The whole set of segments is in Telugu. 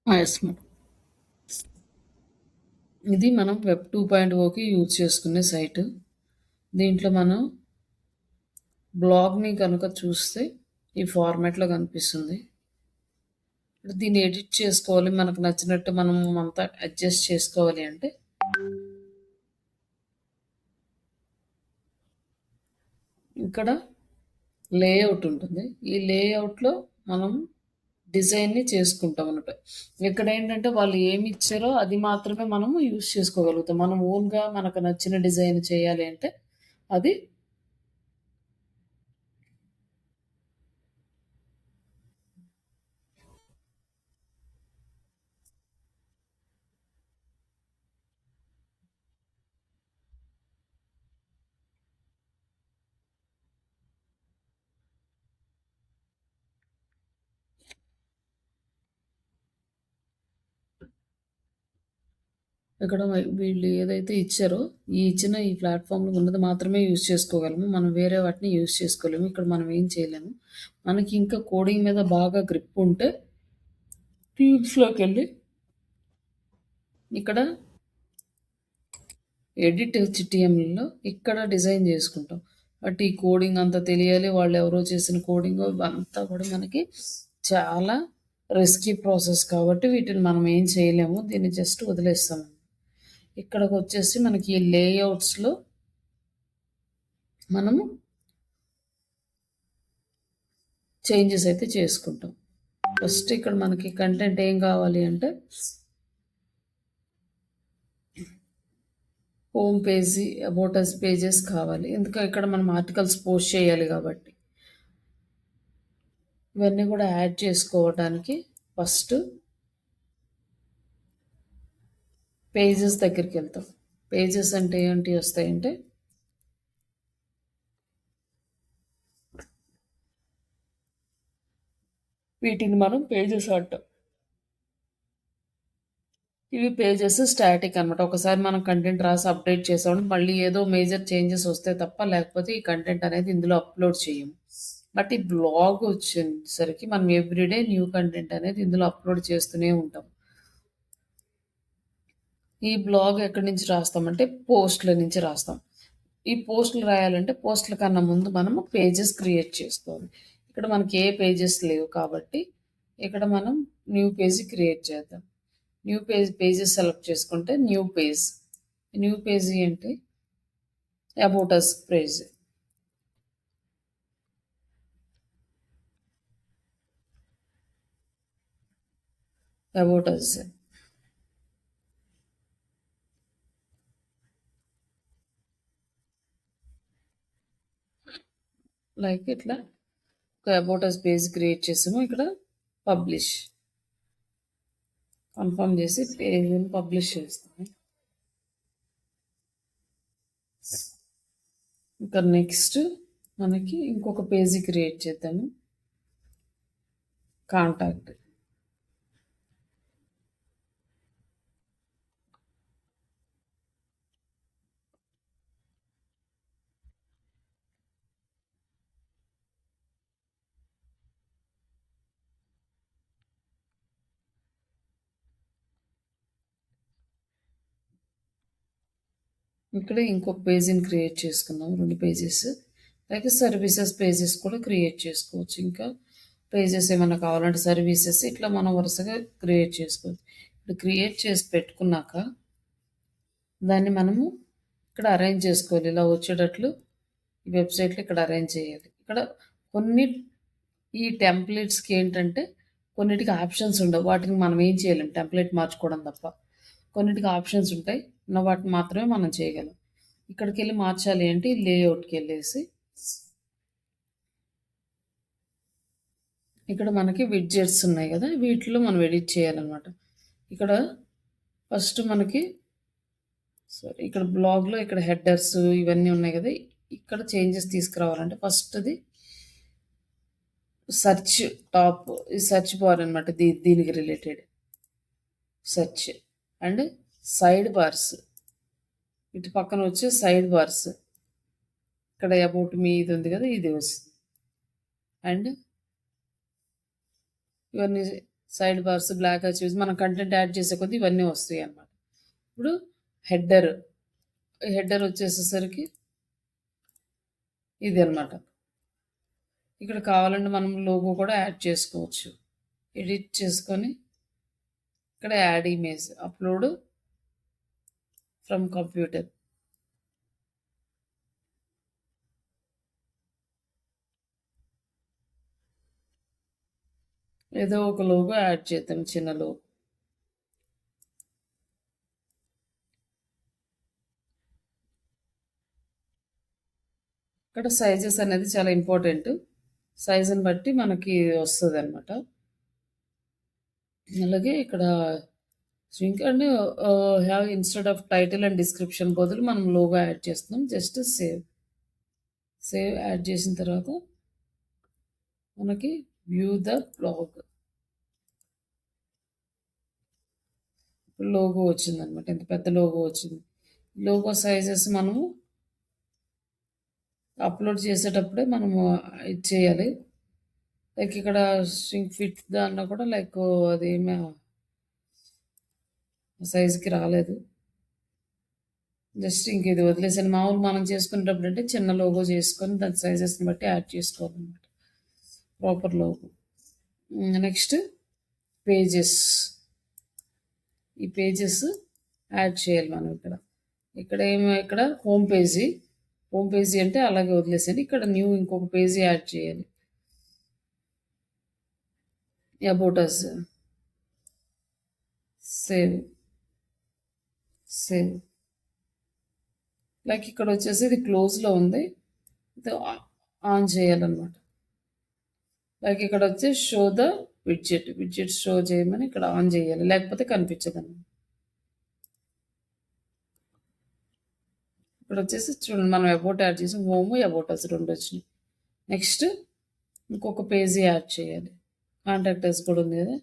Yes madam. ఇది మనం వెబ్ 2.0కి యూజ్ చేసుకునే సైటు. దీంట్లో మనం బ్లాగ్‌ని గనుక చూస్తే ఈ ఫార్మాట్‌లో కనిపిస్తుంది. ఇప్పుడు దీన్ని ఎడిట్ చేసుకోవాలి. మనకు నచ్చినట్టు మనం అంతా అడ్జస్ట్ చేసుకోవాలి అంటే ఇక్కడ లేఅవుట్ ఉంటుంది. ఈ లేఅవుట్‌లో మనం డిజైన్‌ని చేసుకుంటాం అన్నమాట. ఇక్కడేంటంటే వాళ్ళు ఏమి ఇచ్చారో అది మాత్రమే మనము యూజ్ చేసుకోగలుగుతాం. మనం ఓన్‌గా మనకు నచ్చిన డిజైన్ చేయాలి అంటే అది ఇక్కడ వీళ్ళు ఏదైతే ఇచ్చారో, ఈ ఇచ్చిన ఈ ప్లాట్‌ఫామ్‌లో ఉన్నది మాత్రమే యూజ్ చేసుకోగలము. మనం వేరే వాటిని యూజ్ చేసుకోలేము. ఇక్కడ మనం ఏం చేయలేము. మనకి ఇంకా కోడింగ్ మీద బాగా గ్రిప్ ఉంటే టీమ్స్‌లోకెళ్ళి ఇక్కడ ఎడిట్ హెచ్‌టీఎంఎల్‌లో ఇక్కడ డిజైన్ చేసుకుంటాం. బట్ ఈ కోడింగ్ అంతా తెలియాలి. వాళ్ళెవరో చేసిన కోడింగో ఇవంతా కూడా మనకి చాలా రిస్కీ ప్రాసెస్ కాబట్టి వీటిని మనం ఏం చేయలేము. దీన్ని జస్ట్ వదిలేస్తాం. ఇక్కడికొచ్చేసి మనకి ఈ లేఅవుట్స్‌లో మనము చేంజెస్ అయితే చేసుకుంటాం. ఫస్ట్ ఇక్కడ మనకి కంటెంట్ ఏం కావాలి అంటే home page, about us pages కావాలి. ఎందుకంటే ఇక్కడ మనం ఆర్టికల్స్ పోస్ట్ చేయాలి కాబట్టి. ఇవన్నీ కూడా యాడ్ చేసుకోవడానికి ఫస్ట్ పేజెస్ దగ్గరికి వెళ్తాం. పేజెస్ అంటే ఏంటి వస్తాయంటే వీటిని మనం పేజెస్ అంటాం. ఇవి పేజెస్ స్టాటిక్ అనమాట. ఒకసారి మనం కంటెంట్ రాసి అప్డేట్ చేసామంటే మళ్ళీ ఏదో మేజర్ చేంజెస్ వస్తే తప్ప లేకపోతే ఈ కంటెంట్ అనేది ఇందులో అప్లోడ్ చేయము. బట్ ఈ బ్లాగ్ వచ్చేసరికి మనం ఎవ్రీడే న్యూ కంటెంట్ అనేది ఇందులో అప్లోడ్ చేస్తూనే ఉంటాం. ఈ బ్లాగ్ ఎక్కడి నుంచి రాస్తామంటే పోస్ట్‌ల నుంచి రాస్తాం. ఈ పోస్టులు రాయాలంటే పోస్టుల కన్నా ముందు మనము పేజెస్ క్రియేట్ చేసుకోవాలి. ఇక్కడ మనకి ఏ పేజెస్ లేవు కాబట్టి ఇక్కడ మనం న్యూ పేజీ క్రియేట్ చేద్దాం. న్యూ పేజెస్ సెలెక్ట్ చేసుకుంటే న్యూ పేజ్. న్యూ పేజీ అంటే about us page. About us. Like ఇట్లా ఒక అబౌట్ అస్ పేజ్ క్రియేట్ చేసాము. ఇక్కడ పబ్లిష్ కన్ఫర్మ్ చేసి పేజ్ని పబ్లిష్ చేస్తాము. ఇంకా నెక్స్ట్ మనకి ఇంకొక పేజీ క్రియేట్ చేద్దాము. కాంటాక్ట్. ఇక్కడ ఇంకొక పేజీని క్రియేట్ చేసుకున్నాం. 2 పేజెస్. అలాగే సర్వీసెస్ పేజెస్ కూడా క్రియేట్ చేసుకోవచ్చు. ఇంకా పేజెస్ ఏమన్నా కావాలంటే సర్వీసెస్ ఇట్లా మనం వరుసగా క్రియేట్ చేసుకోవచ్చు. ఇప్పుడు క్రియేట్ చేసి పెట్టుకున్నాక దాన్ని మనము ఇక్కడ అరేంజ్ చేసుకోవాలి. ఇలా వచ్చేటట్లు ఈ వెబ్సైట్లో ఇక్కడ అరేంజ్ చేయాలి. ఇక్కడ కొన్ని ఈ టెంప్లెట్స్‌కి ఏంటంటే కొన్నిటికి ఆప్షన్స్ ఉండవు. వాటిని మనం ఏం చేయలేం. టెంప్లెట్ మార్చుకోవడం తప్ప. కొన్నిటికి ఆప్షన్స్ ఉంటాయి. వాటిని మాత్రమే మనం చేయగలం. ఇక్కడికెళ్ళి మార్చాలి అంటే ఈ లేఅవుట్‌కెళ్ళేసి ఇక్కడ మనకి విడ్జెట్స్ ఉన్నాయి కదా! వీటిలో మనం ఎడిట్ చేయాలనమాట. ఇక్కడ ఫస్ట్ మనకి ఇక్కడ బ్లాగ్‌లో ఇక్కడ హెడర్స్ ఇవన్నీ ఉన్నాయి కదా! ఇక్కడ చేంజెస్ తీసుకురావాలంటే ఫస్ట్‌ది సెర్చ్ టాప్ ఈ సెర్చ్ బార్ అనమాట. దీనికి related search and side bars. ఇటు పక్కన వచ్చే సైడ్ బార్స్. ఇక్కడ అబౌట్ మీ ఇది ఉంది కదా! ఇది వస్తుంది. అండ్ ఇవన్నీ సైడ్ బార్స్, బ్లాక్ అచీవ్స్ మనం కంటెంట్ యాడ్ చేసే కొద్దీ ఇవన్నీ వస్తాయి అన్నమాట. ఇప్పుడు హెడ్డర్ వచ్చేసేసరికి ఇది అన్నమాట. ఇక్కడ కావాలంటే మనం లోగో కూడా యాడ్ చేసుకోవచ్చు. ఎడిట్ చేసుకొని ఇక్కడ add image, upload from computer. ఏదో ఒక లోగో యాడ్ చేద్దాం, చిన్న లోగో. ఇక్కడ సైజెస్ అనేది చాలా ఇంపార్టెంట్. సైజుని బట్టి మనకి వస్తుంది అనమాట. అలాగే ఇక్కడ string and have instead of title and description బదులు మనం లోగో యాడ్ చేస్తున్నాం. జస్ట్ సేవ్ యాడ్ చేసిన తర్వాత మనకి వ్యూ ద బ్లాగ్ లోగో వచ్చింది అనమాట. ఇంత పెద్ద లోగో వచ్చింది. లోగో సైజెస్ మనము అప్లోడ్ చేసేటప్పుడే మనము ఇది చేయాలి. లైక్ ఇక్కడ స్ట్రింగ్ ఫిట్ దాంట్లో కూడా లైక్ అదేమీ సైజుకి రాలేదు. జస్ట్ ఇంక ఇది వదిలేసాను. మామూలు మనం చేసుకునేటప్పుడు అంటే చిన్న లోగో చేసుకొని దాని సైజెస్ని బట్టి యాడ్ చేసుకోవాలన్నమాట, ప్రాపర్ లోగో. Next pages. ఈ పేజెస్ యాడ్ చేయాలి మనం. ఇక్కడ హోమ్ పేజీ అంటే అలాగే వదిలేసండి. ఇక్కడ న్యూ ఇంకొక పేజీ యాడ్ చేయాలి. About us. సేవ్ లైక్ ఇక్కడ వచ్చేసి ఇది క్లోజ్లో ఉంది, ఆన్ చేయాలన్నమాట. లైక్ ఇక్కడ వచ్చి షో ద విడ్జెట్ షో చేయమని ఇక్కడ ఆన్ చేయాలి, లేకపోతే కనిపించదన్నమాట. ఇక్కడ వచ్చేసి చూడండి, మనం అబౌట్ యాడ్ చేసి హోమ్ అబౌట్ అస్ 2 వచ్చినాయి. నెక్స్ట్ ఇంకొక పేజీ యాడ్ చేయాలి. కాంటాక్ట్ అస్ కూడా ఉంది కదా.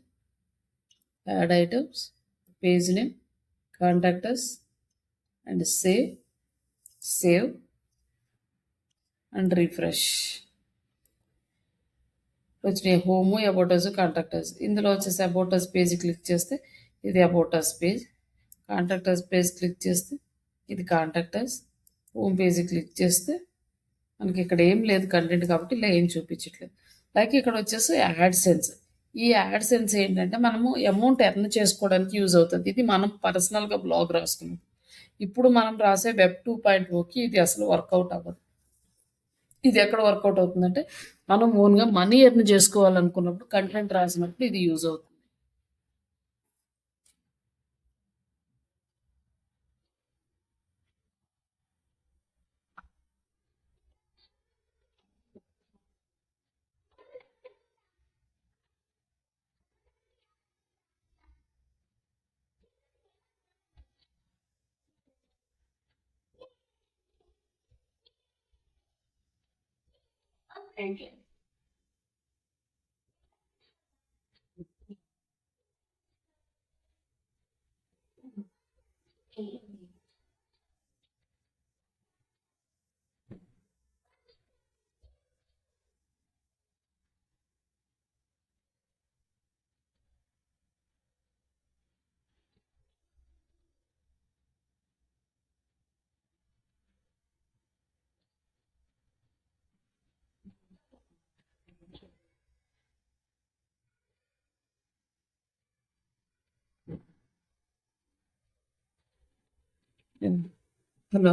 Add items, page name, contact us and save and refresh. వచ్చినాయి home, about us, contact us. ఇందులో వచ్చేసి అబౌట్ అస్ పేజ్ క్లిక్ చేస్తే ఇది about us page. Contact us page click చేస్తే ఇది కాంటాక్ట్ అస్. హోమ్ పేజీ క్లిక్ చేస్తే మనకి ఇక్కడ ఏం లేదు కంటెంట్, కాబట్టి ఇలా ఏం చూపించట్లేదు. లైక్ ఇక్కడ వచ్చేసి యాడ్సెన్స్. ఈ యాడ్సెన్స్ ఏంటంటే మనము అమౌంట్ ఎర్న్ చేసుకోవడానికి యూజ్ అవుతుంది. ఇది మనం పర్సనల్గా బ్లాగ్ రాసుకున్నాం. ఇప్పుడు మనం రాసే వెబ్ 2.0కి ఇది అసలు వర్కౌట్ అవ్వదు. ఇది ఎక్కడ వర్కౌట్ అవుతుందంటే మనం ఓన్గా మనీ ఎర్న్ చేసుకోవాలనుకున్నప్పుడు, కంటెంట్ రాసినప్పుడు ఇది యూజ్ అవుతుంది. హలో,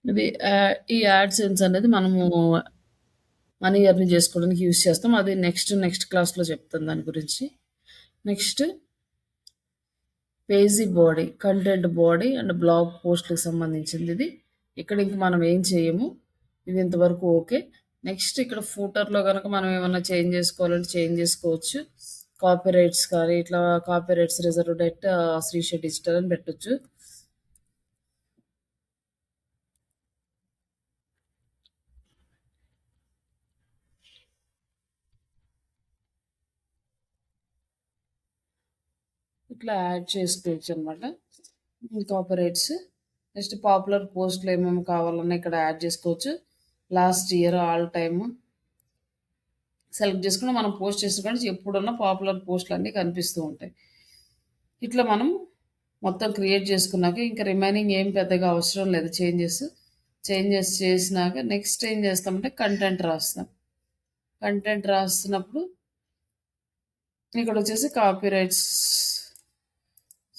ఇది ఈ యాడ్సెన్స్ అనేది మనము మనీ ఎర్న్ చేసుకోవడానికి యూజ్ చేస్తాం. అది నెక్స్ట్ క్లాస్లో చెప్తాను దాని గురించి. Next page body, content body and blog పోస్ట్కి సంబంధించింది ఇది. ఇక్కడ ఇంక మనం ఏం చేయము, ఇది ఇంతవరకు ఓకే. నెక్స్ట్ ఇక్కడ ఫూటర్లో కనుక మనం ఏమైనా చేంజ్ చేసుకోవాలంటే చేంజ్ చేసుకోవచ్చు. కాపీరైట్స్ కానీ ఇట్లా copyrights reserved at Srisha digital అని పెట్టచ్చు. ఇట్లా యాడ్ చేసుకోవచ్చు అనమాట కాపీరైట్స్. నెక్స్ట్ పాపులర్ పోస్ట్లు ఏమేమి కావాలన్నా ఇక్కడ యాడ్ చేసుకోవచ్చు. Last year, all time, select చేసుకుని మనం పోస్ట్ చేసుకుంటే ఎప్పుడున్న పాపులర్ పోస్టులు అన్నీ కనిపిస్తూ ఉంటాయి. ఇట్లా మనం మొత్తం క్రియేట్ చేసుకున్నాక ఇంకా రిమైనింగ్ ఏం పెద్దగా అవసరం లేదు. చేంజెస్ చేసినాక నెక్స్ట్ ఏం చేస్తామంటే కంటెంట్ రాస్తాం. కంటెంట్ రాస్తున్నప్పుడు ఇక్కడ వచ్చేసి కాపీ రైట్స్,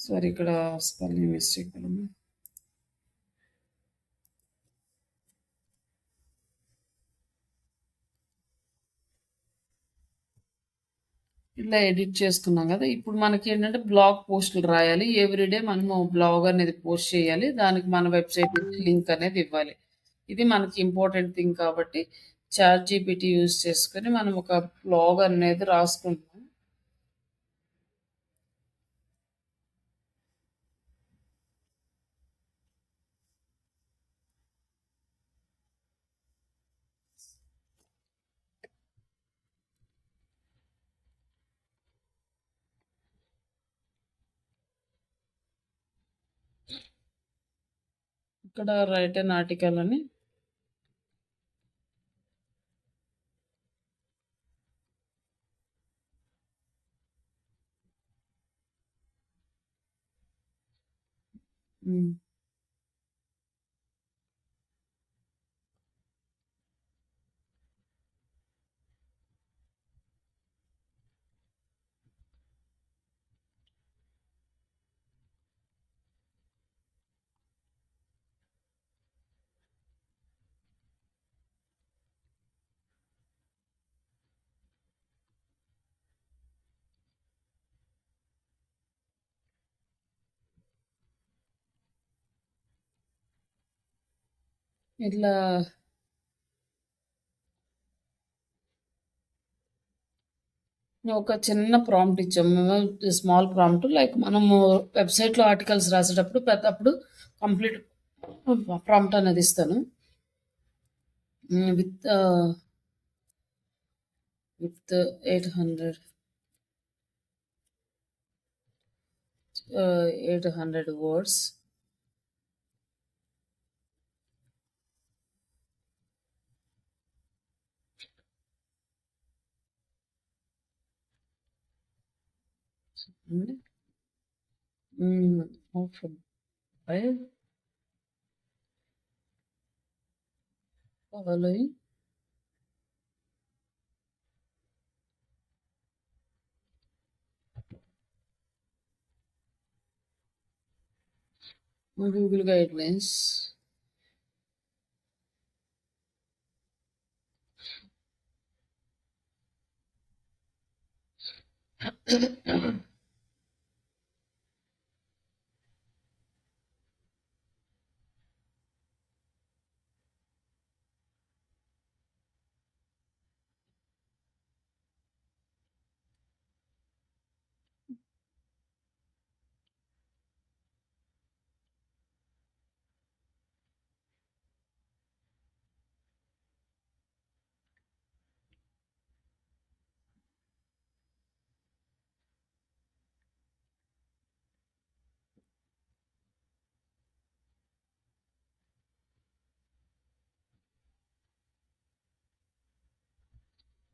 సారీ ఇక్కడ స్పెల్లింగ్ మిస్టేక్ ఉంది. ఇట్లా ఎడిట్ చేసుకున్నాం కదా. ఇప్పుడు మనకి ఏంటంటే బ్లాగ్ పోస్టులు రాయాలి. ఎవ్రీడే మనము బ్లాగ్ అనేది పోస్ట్ చేయాలి. దానికి మన వెబ్సైట్ నుంచి లింక్ అనేది ఇవ్వాలి. ఇది మనకి ఇంపార్టెంట్ థింగ్ కాబట్టి చాట్ జీపీటీ యూజ్ చేసుకొని మనం ఒక బ్లాగ్ అనేది రాసుకుంటాం. ఇక్కడ రైట్ అన్ ఆర్టికల్ అని ఇట్లా ఒక చిన్న ప్రాంప్ట్ ఇచ్చాము మేము, స్మాల్ ప్రాంప్ట్. లైక్ మనము వెబ్సైట్లో ఆర్టికల్స్ రాసేటప్పుడు పెద్దప్పుడు కంప్లీట్ ప్రాంప్ట్ అనేది ఇస్తాను. With 800 words. Following Google guidelines.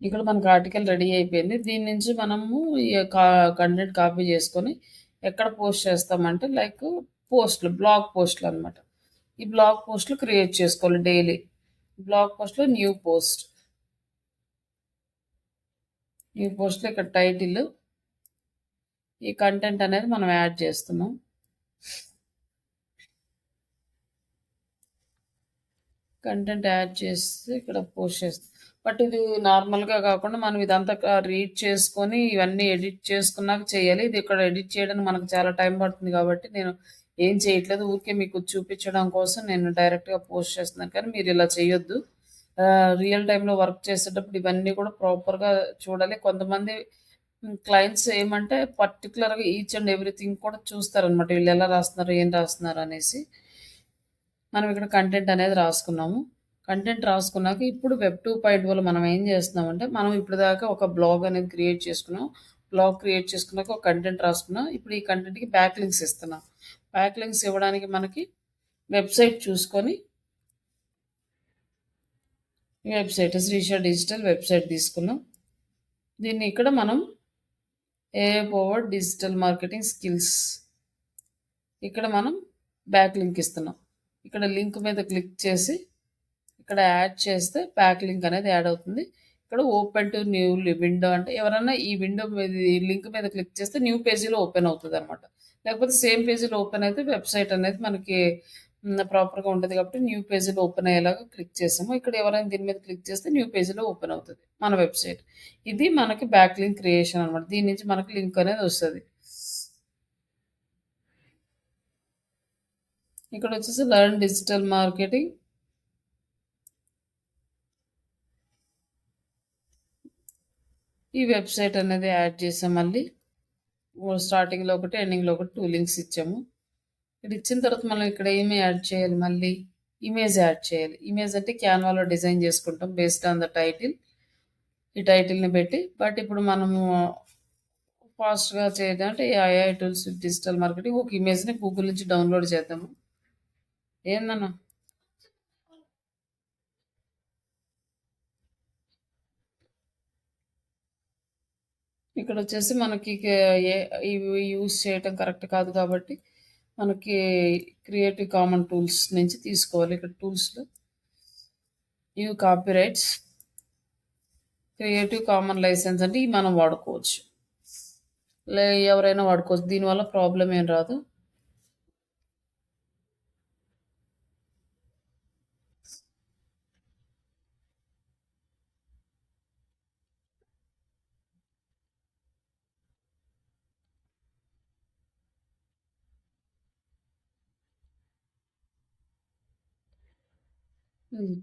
ఇక్కడ మనకు ఆర్టికల్ రెడీ అయిపోయింది. దీని నుంచి మనము ఈ కంటెంట్ కాపీ చేసుకొని ఎక్కడ పోస్ట్ చేస్తామంటే లైక్ బ్లాగ్ పోస్టులు అనమాట. ఈ బ్లాగ్ పోస్టులు క్రియేట్ చేసుకోవాలి డైలీ. బ్లాగ్ పోస్ట్లో న్యూ పోస్ట్లో ఇక్కడ టైటిల్, ఈ కంటెంట్ అనేది మనం యాడ్ చేస్తున్నాం. కంటెంట్ యాడ్ చేస్తే ఇక్కడ పోస్ట్ చేస్తాం. బట్ ఇది నార్మల్గా కాకుండా మనం ఇదంతా రీడ్ చేసుకొని ఇవన్నీ ఎడిట్ చేసుకున్నాక చేయాలి. ఇది ఇక్కడ ఎడిట్ చేయడానికి మనకు చాలా టైం పడుతుంది కాబట్టి నేను ఏం చేయట్లేదు. ఊరికే మీకు చూపించడం కోసం నేను డైరెక్ట్గా పోస్ట్ చేస్తున్నాను. కానీ మీరు ఇలా చేయొద్దు. రియల్ టైంలో వర్క్ చేసేటప్పుడు ఇవన్నీ కూడా ప్రాపర్గా చూడాలి. కొంతమంది క్లయింట్స్ ఏమంటే పర్టికులర్గా ఈచ్ అండ్ ఎవ్రీథింగ్ కూడా చూస్తారనమాట. వీళ్ళు ఎలా రాస్తున్నారు, ఏం రాస్తున్నారు అనేసి. మనం ఇక్కడ కంటెంట్ అనేది రాసుకున్నాము. కంటెంట్ రాసుకున్నాక ఇప్పుడు వెబ్ 2.0 మనం ఏం చేస్తున్నామంటే మనం ఇప్పుడు దాకా ఒక బ్లాగ్ అనేది క్రియేట్ చేసుకున్నాం. బ్లాగ్ క్రియేట్ చేసుకున్నాక ఒక కంటెంట్ రాసుకున్నాం. ఇప్పుడు ఈ కంటెంట్కి బ్యాక్ లింక్స్ ఇస్తున్నాం. బ్యాక్ లింక్స్ ఇవ్వడానికి మనకి వెబ్సైట్ చూసుకొని వెబ్సైట్ శ్రీష డిజిటల్ వెబ్సైట్ తీసుకున్నాం. దీన్ని ఇక్కడ మనం AI powered digital marketing skills ఇక్కడ మనం బ్యాక్ లింక్ ఇస్తున్నాం. ఇక్కడ లింక్ మీద క్లిక్ చేసి ఇక్కడ యాడ్ చేస్తే బ్యాక్ లింక్ అనేది యాడ్ అవుతుంది. ఇక్కడ ఓపెన్ టు న్యూ విండో అంటే ఎవరన్నా ఈ విండో మీద ఈ లింక్ మీద క్లిక్ చేస్తే న్యూ పేజీలో ఓపెన్ అవుతదనమాట. లేకపోతే సేమ్ పేజీలో ఓపెన్ అయితే వెబ్‌సైట్ అనేది మనకి ప్రాపర్‌గా ఉంటది కాబట్టి న్యూ పేజీలో ఓపెన్ అయ్యేలాగా క్లిక్ చేసాము. ఇక్కడ ఎవరైనా దీని మీద క్లిక్ చేస్తే న్యూ పేజీలో ఓపెన్ అవుతది మన వెబ్‌సైట్. ఇది మనకి బ్యాక్ లింక్ క్రియేషన్ అనమాట. దీని నుంచి మనకి లింక్ అనేది వస్తది. ఇక్కడొచ్చేసి లెర్న్ డిజిటల్ మార్కెటింగ్. ఈ వెబ్‌సైట్ అనేది యాడ్ చేసాం మళ్ళీ. స్టార్టింగ్‌లో ఒకటి, ఎండింగ్‌లో ఒకటి 2 లింక్స్ ఇచ్చాము. ఇది ఇచ్చిన తర్వాత మనం ఇక్కడ ఏమి యాడ్ చేయాలి మళ్ళీ? ఇమేజ్ యాడ్ చేయాలి. ఇమేజ్ అంటే క్యాన్వాలో డిజైన్ చేసుకుంటాం బేస్డ్ ఆన్ ద టైటిల్. ఈ టైటిల్‌ని పెట్టి బట్ ఇప్పుడు మనము ఫాస్ట్‌గా చేయాలంటే AI tools with digital marketing ఒక ఇమేజ్‌ని గూగుల్ నుంచి డౌన్‌లోడ్ చేద్దాము. ఏందన్నా? ఇక్కడొచ్చేసి మనకి ఇవి యూజ్ చేయటం కరెక్ట్ కాదు కాబట్టి మనకి క్రియేటివ్ కామన్ టూల్స్ నుంచి తీసుకోవాలి. ఇక్కడ టూల్స్‌లో కాపీరైట్స్, క్రియేటివ్ కామన్ లైసెన్స్ అంటే ఇవి మనం వాడుకోవచ్చు. ఎవరైనా వాడుకోవచ్చు. దీనివల్ల ప్రాబ్లమ్ ఏం రాదు.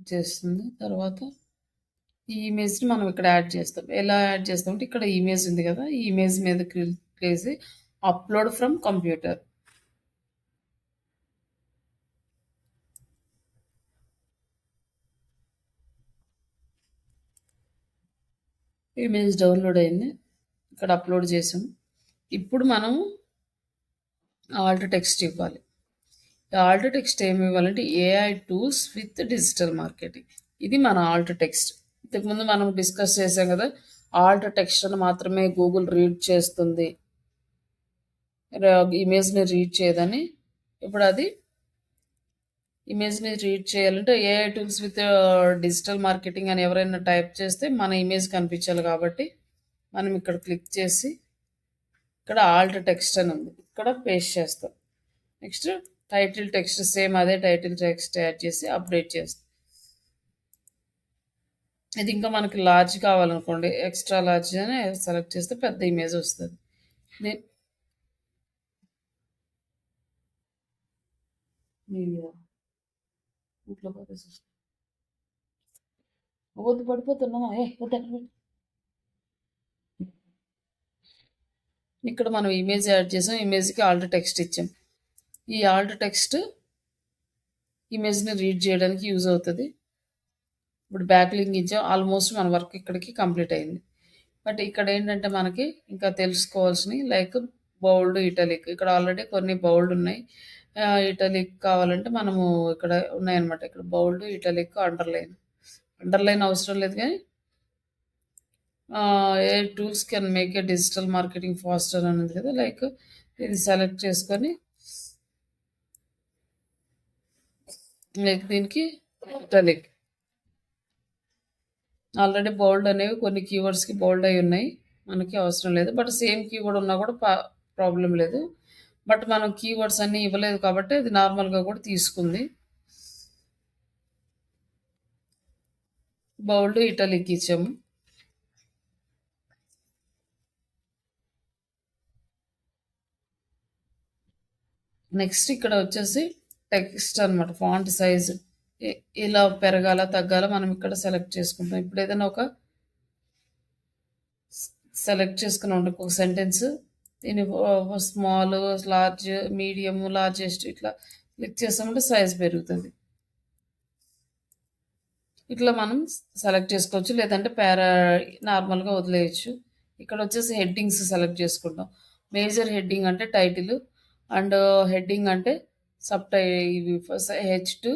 చేస్తుంది. తర్వాత ఈ ఇమేజ్‌ని మనం ఇక్కడ యాడ్ చేస్తాం. ఎలా యాడ్ చేస్తామంటే ఇక్కడ ఇమేజ్ ఉంది కదా! ఈ ఇమేజ్ మీద క్లిక్ చేసి upload from computer. Image download అయింది. ఇక్కడ అప్‌లోడ్ చేసాం. ఇప్పుడు మనం ఆల్ట్ టెక్స్ట్ ఇవ్వాలి. ఆల్ట్ టెక్స్ట్ ఏమి ఇవ్వాలంటే AI tools with digital marketing. ఇది మన ఆల్ట్ టెక్స్ట్. ఇంతకుముందు మనం డిస్కస్ చేసాం కదా! ఆల్ట్ టెక్స్ట్‌ని మాత్రమే గూగుల్ రీడ్ చేస్తుంది. ఇమేజ్‌ని రీడ్ చేయదని. ఇప్పుడు అది ఇమేజ్‌ని రీడ్ చేయాలంటే AI tools with digital marketing అని ఎవరైనా టైప్ చేస్తే మన ఇమేజ్ కనిపించాలి కాబట్టి మనం ఇక్కడ క్లిక్ చేసి ఇక్కడ ఆల్ట్ టెక్స్ట్ అని ఉంది. ఇక్కడ పేస్ట్ చేస్తాం. నెక్స్ట్ టైటిల్ టెక్స్ట్ సేమ్ అదే టైటిల్ టెక్స్ట్ యాడ్ చేసి అప్డేట్ చేస్తాం. ఇది ఇంకా మనకి లార్జ్ కావాలనుకోండి ఎక్స్ట్రా లార్జ్ అని సెలెక్ట్ చేస్తే పెద్ద ఇమేజ్ వస్తుంది. ఇంట్లో వద్దు పడిపోతున్నామా ఇక్కడ మనం ఇమేజ్ యాడ్ చేసాం. ఇమేజ్కి ఆల్ట్ టెక్స్ట్ ఇచ్చాం. ఈ ఆల్ట్ టెక్స్ట్ ఇమేజ్ని రీడ్ చేయడానికి యూజ్ అవుతుంది. ఇప్పుడు బ్యాక్ లింక్ ఇచ్చాం. ఆల్మోస్ట్ మన వర్క్ ఇక్కడికి కంప్లీట్ అయింది. బట్ ఇక్కడ ఏంటంటే మనకి ఇంకా తెలుసుకోవాల్సినవి లైక్ బౌల్డ్, ఇటాలిక్. ఇక్కడ ఆల్రెడీ కొన్ని బౌల్డ్ ఉన్నాయి. ఇటాలిక్ కావాలంటే మనము ఇక్కడ ఉన్నాయన్నమాట. ఇక్కడ బౌల్డ్, ఇటాలిక్, అండర్లైన్. అండర్లైన్ అవసరం లేదు కానీ a tools can make a digital marketing faster అని ఉంది కదా! లైక్ ఇది సెలెక్ట్ చేసుకొని లైక్ దీనికి ఇటాలిక్. ఆల్రెడీ బౌల్డ్ అనేవి కొన్ని కీవర్డ్స్‌కి బౌల్డ్ అయి ఉన్నాయి. మనకి అవసరం లేదు. బట్ సేమ్ కీవర్డ్ ఉన్నా కూడా ప్రాబ్లం లేదు. బట్ మనం కీవర్డ్స్ అన్నీ ఇవ్వలేదు కాబట్టి అది నార్మల్‌గా కూడా తీసుకుంది. బౌల్డ్, ఇటాలిక్ ఇచ్చాము. నెక్స్ట్ ఇక్కడ వచ్చేసి టెక్స్ట్ అనమాట. ఫాంట్ సైజ్ ఇలా పెరగాల, తగ్గాల మనం ఇక్కడ సెలెక్ట్ చేసుకుంటాం. ఇప్పుడు ఏదైనా ఒక సెలెక్ట్ చేసుకున్నాం ఒక సెంటెన్స్ దీన్ని స్మాల్, లార్జ్, మీడియం, లార్జెస్ట్ ఇట్లా క్లిక్ చేస్తామంటే సైజ్ పెరుగుతుంది. ఇట్లా మనం సెలెక్ట్ చేసుకోవచ్చు. లేదంటే నార్మల్గా వదిలేయచ్చు. ఇక్కడ వచ్చేసి హెడ్డింగ్స్ సెలెక్ట్ చేసుకుంటాం. మేజర్ హెడ్డింగ్ అంటే టైటిల్ అండ్ హెడ్డింగ్ అంటే ఇవి H2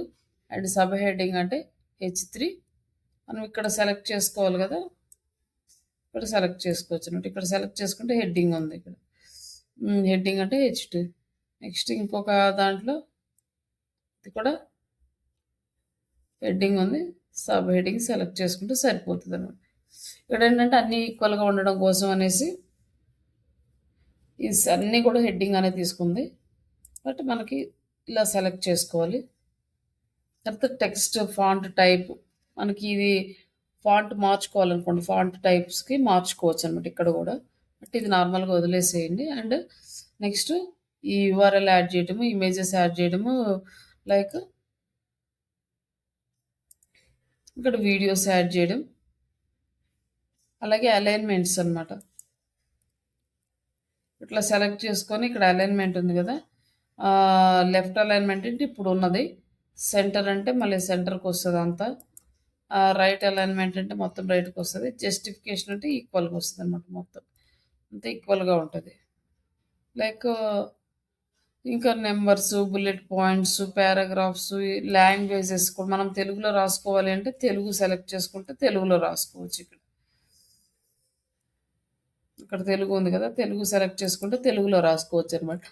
అండ్ సబ్ హెడ్డింగ్ అంటే H3. మనం ఇక్కడ సెలెక్ట్ చేసుకోవాలి కదా! ఇక్కడ సెలెక్ట్ చేసుకోవచ్చు అన్నమాట. ఇక్కడ సెలెక్ట్ చేసుకుంటే హెడ్డింగ్ ఉంది ఇక్కడ. హెడ్డింగ్ అంటే H2. నెక్స్ట్ ఇంకొక దాంట్లో ఇది కూడా హెడ్డింగ్ ఉంది. సబ్ హెడ్డింగ్ సెలెక్ట్ చేసుకుంటే సరిపోతుంది అనమాట. ఇక్కడ ఏంటంటే అన్నీ ఈక్వల్గా ఉండడం కోసం అనేసి ఇది అన్నీ కూడా హెడ్డింగ్ అనేది తీసుకుంది. బట్ మనకి ఇలా సెలెక్ట్ చేసుకోవాలి. తర్వాత టెక్స్ట్ ఫాంట్ టైప్ మనకి ఇది ఫాంట్ మార్చుకోవాలనుకోండి, ఫాంట్ టైప్స్కి మార్చుకోవచ్చు అనమాట ఇక్కడ కూడా. బట్ ఇది నార్మల్గా వదిలేసేయండి. అండ్ నెక్స్ట్ ఈ URL యాడ్ చేయడము, ఇమేజెస్ యాడ్ చేయడము, లైక్ ఇక్కడ వీడియోస్ యాడ్ చేయడం, అలాగే అలైన్మెంట్స్ అనమాట. ఇట్లా సెలెక్ట్ చేసుకొని ఇక్కడ అలైన్మెంట్ ఉంది కదా, లెఫ్ట్ అలైన్మెంట్ అంటే ఇప్పుడు ఉన్నది, సెంటర్ అంటే మళ్ళీ సెంటర్కి వస్తుంది అంతా, రైట్ అలైన్మెంట్ అంటే మొత్తం రైట్కి వస్తుంది, జస్టిఫికేషన్ అంటే ఈక్వల్గా వస్తుంది అనమాట, మొత్తం అంతా ఈక్వల్గా ఉంటుంది. లైక్ ఇంకా numbers, bullet points, paragraphs, languages కూడా మనం తెలుగులో రాసుకోవాలి అంటే తెలుగు సెలెక్ట్ చేసుకుంటే తెలుగులో రాసుకోవచ్చు. ఇక్కడ తెలుగు ఉంది కదా, తెలుగు సెలెక్ట్ చేసుకుంటే తెలుగులో రాసుకోవచ్చు అనమాట.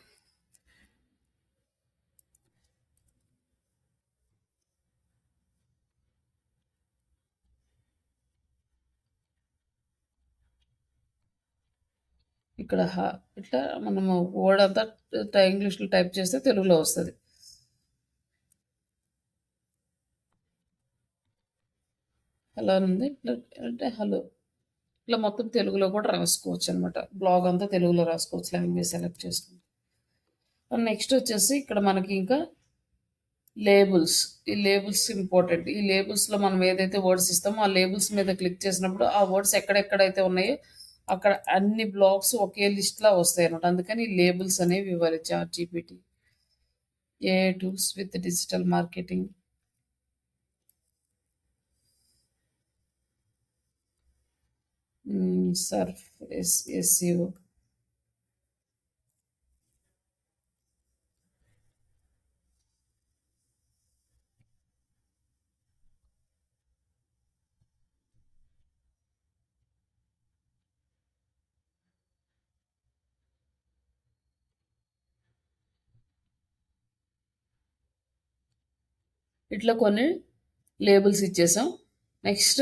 ఇక్కడ ఇట్లా మనము వర్డ్ అంతా ఇంగ్లీష్లో టైప్ చేస్తే తెలుగులో వస్తుంది. హలో ఉంది ఇట్లా అంటే హలో, ఇట్లా మొత్తం తెలుగులో కూడా రాసుకోవచ్చు అనమాట. బ్లాగ్ అంతా తెలుగులో రాసుకోవచ్చు లాంగ్వేజ్ సెలెక్ట్ చేసుకుంటే. నెక్స్ట్ వచ్చేసి ఇక్కడ మనకి ఇంకా లేబుల్స్. ఈ లేబుల్స్ ఇంపార్టెంట్. ఈ లేబుల్స్లో మనం ఏదైతే వర్డ్స్ ఇస్తామో ఆ లేబుల్స్ మీద క్లిక్ చేసినప్పుడు ఆ వర్డ్స్ ఎక్కడెక్కడైతే ఉన్నాయో అక్కడ అన్ని బ్లాగ్స్ ఒకే లిస్ట్లో వస్తాయి అనమాట. అందుకని లేబుల్స్ అనేవి ఇవ్వాలి ChatGPT. AI tools with digital marketing, Surf, SEO. ఇట్లా కొన్ని లేబుల్స్ ఇచ్చేసాం. నెక్స్ట్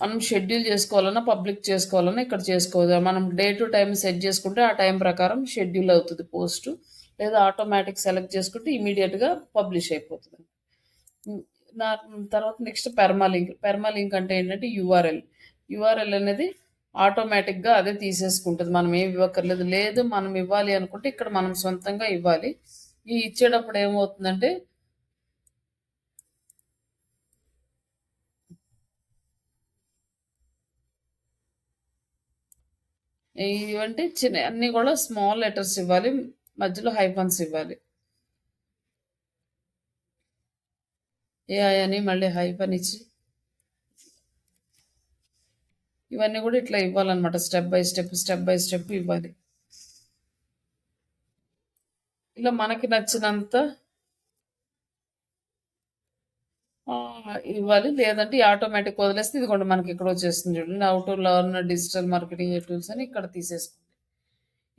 మనం షెడ్యూల్ చేసుకోవాలన్నా పబ్లిక్ చేసుకోవాలన్నా ఇక్కడ చేసుకోవాలి. మనం డే టు టైం సెట్ చేసుకుంటే ఆ టైం ప్రకారం షెడ్యూల్ అవుతుంది పోస్ట్, లేదా ఆటోమేటిక్ సెలెక్ట్ చేసుకుంటే ఇమీడియట్గా పబ్లిష్ అయిపోతుంది. నా తర్వాత నెక్స్ట్ పెర్మాలింక్. పెర్మాలింక్ అంటే ఏంటంటే యూఆర్ఎల్ అనేది ఆటోమేటిక్గా అదే తీసేసుకుంటుంది, మనం ఏమి ఇవ్వక్కర్లేదు. లేదు మనం ఇవ్వాలి అనుకుంటే ఇక్కడ మనం సొంతంగా ఇవ్వాలి. ఈ ఇచ్చేటప్పుడు ఏమవుతుందంటే ఇవంటే చిన్న అన్నీ కూడా స్మాల్ లెటర్స్ ఇవ్వాలి, మధ్యలో హైఫన్స్ ఇవ్వాలి. AI అని మళ్ళీ హైఫన్ ఇచ్చి ఇవన్నీ కూడా ఇట్లా ఇవ్వాలన్నమాట. స్టెప్ బై స్టెప్ ఇవ్వాలి. ఇలా మనకి నచ్చినంత ఇవ్వాలి. లేదంటే ఆటోమేటిక్ వదిలేస్తే ఇదిగోండి మనకి ఇక్కడ వచ్చేస్తుంది చూడండి, how to learn digital marketing tools అని ఇక్కడ తీసేసుకోండి.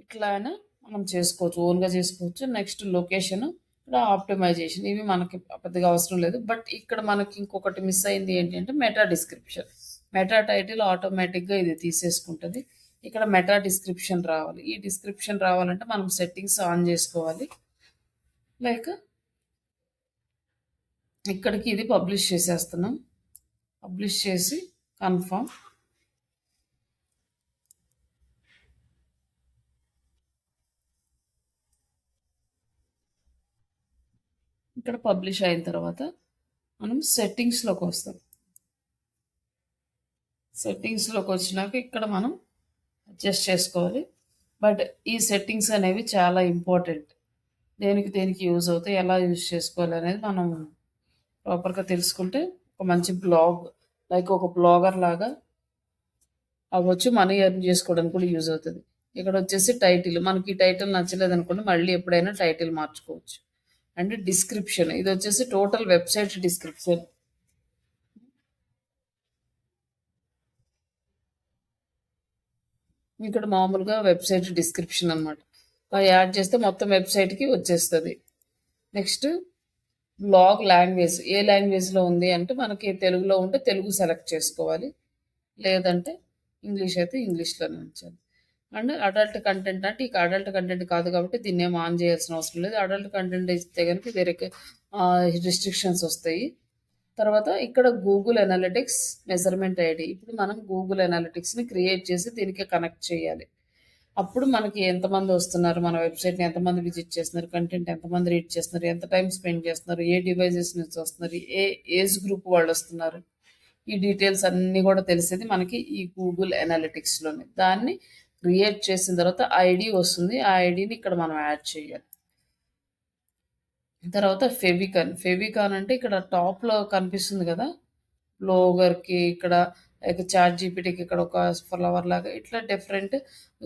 ఇట్లా అయినా మనం చేసుకోవచ్చు, ఓన్గా చేసుకోవచ్చు. నెక్స్ట్ లొకేషన్, ఇక్కడ ఆప్టిమైజేషన్, ఇవి మనకి పెద్దగా అవసరం లేదు. బట్ ఇక్కడ మనకి ఇంకొకటి మిస్ అయింది ఏంటంటే మెటా డిస్క్రిప్షన్. మెటా టైటిల్ ఆటోమేటిక్గా ఇది తీసేసుకుంటుంది. ఇక్కడ మెటా డిస్క్రిప్షన్ రావాలి. ఈ డిస్క్రిప్షన్ రావాలంటే మనం సెట్టింగ్స్ ఆన్ చేసుకోవాలి. లైక్ ఇక్కడికి ఇది పబ్లిష్ చేసేస్తున్నాం. పబ్లిష్ చేసి కన్ఫర్మ్. ఇక్కడ పబ్లిష్ అయిన తర్వాత మనం సెట్టింగ్స్లోకి వస్తాం. సెట్టింగ్స్లోకి వచ్చినాక ఇక్కడ మనం అడ్జస్ట్ చేసుకోవాలి. బట్ ఈ సెట్టింగ్స్ అనేవి చాలా ఇంపార్టెంట్. దేనికి యూజ్ అవుతాయి, ఎలా యూజ్ చేసుకోవాలి అనేది మనం ప్రాపర్గా తెలుసుకుంటే ఒక మంచి బ్లాగ్, లైక్ ఒక బ్లాగర్ లాగా అవ్వచ్చు, మనీ ఎర్న్ చేసుకోవడానికి కూడా యూజ్ అవుతుంది. ఇక్కడ వచ్చేసి టైటిల్, మనకి ఈ టైటిల్ నచ్చలేదు అనుకోండి మళ్ళీ ఎప్పుడైనా టైటిల్ మార్చుకోవచ్చు. అండ్ డిస్క్రిప్షన్, ఇది వచ్చేసి టోటల్ వెబ్సైట్ డిస్క్రిప్షన్. ఇక్కడ మామూలుగా వెబ్సైట్ డిస్క్రిప్షన్ అనమాట. యాడ్ చేస్తే మొత్తం వెబ్సైట్కి వచ్చేస్తుంది. నెక్స్ట్ బ్లాగ్ లాంగ్వేజ్, ఏ లాంగ్వేజ్లో ఉంది అంటే మనకి తెలుగులో ఉంటే తెలుగు సెలెక్ట్ చేసుకోవాలి, లేదంటే ఇంగ్లీష్ అయితే ఇంగ్లీష్లోనే ఉంచాలి. అండ్ అడల్ట్ కంటెంట్ అంటే ఇక అడల్ట్ కంటెంట్ కాదు కాబట్టి దీన్ని ఏం ఆన్ చేయాల్సిన అవసరం లేదు. అడల్ట్ కంటెంట్ ఇస్తే కనుక వేరే రిస్ట్రిక్షన్స్ వస్తాయి. తర్వాత ఇక్కడ గూగుల్ అనాలిటిక్స్ మెజర్మెంట్ ఐడి. ఇప్పుడు మనం గూగుల్ అనాలిటిక్స్ని క్రియేట్ చేసి దీనికి కనెక్ట్ చేయాలి. అప్పుడు మనకి ఎంతమంది వస్తున్నారు, మన వెబ్సైట్ని ఎంతమంది విజిట్ చేస్తున్నారు, కంటెంట్ ఎంతమంది రీడ్ చేస్తున్నారు, ఎంత టైం స్పెండ్ చేస్తున్నారు, ఏ డివైజెస్ నుంచి వస్తున్నారు, ఏ ఏజ్ గ్రూప్ వాళ్ళు వస్తున్నారు, ఈ డీటెయిల్స్ అన్నీ కూడా తెలిసేది మనకి ఈ గూగుల్ అనాలిటిక్స్లోనే. దాన్ని క్రియేట్ చేసిన తర్వాత ఐడి వస్తుంది. ఆ ఐడిని ఇక్కడ మనం యాడ్ చేయాలి. తర్వాత ఫెవికాన్ అంటే ఇక్కడ టాప్లో కనిపిస్తుంది కదా, బ్లోగర్కి ఇక్కడ చాట్ జీపీటీకి ఇక్కడ ఒక ఫ్లవర్ లాగా ఇట్లా డిఫరెంట్,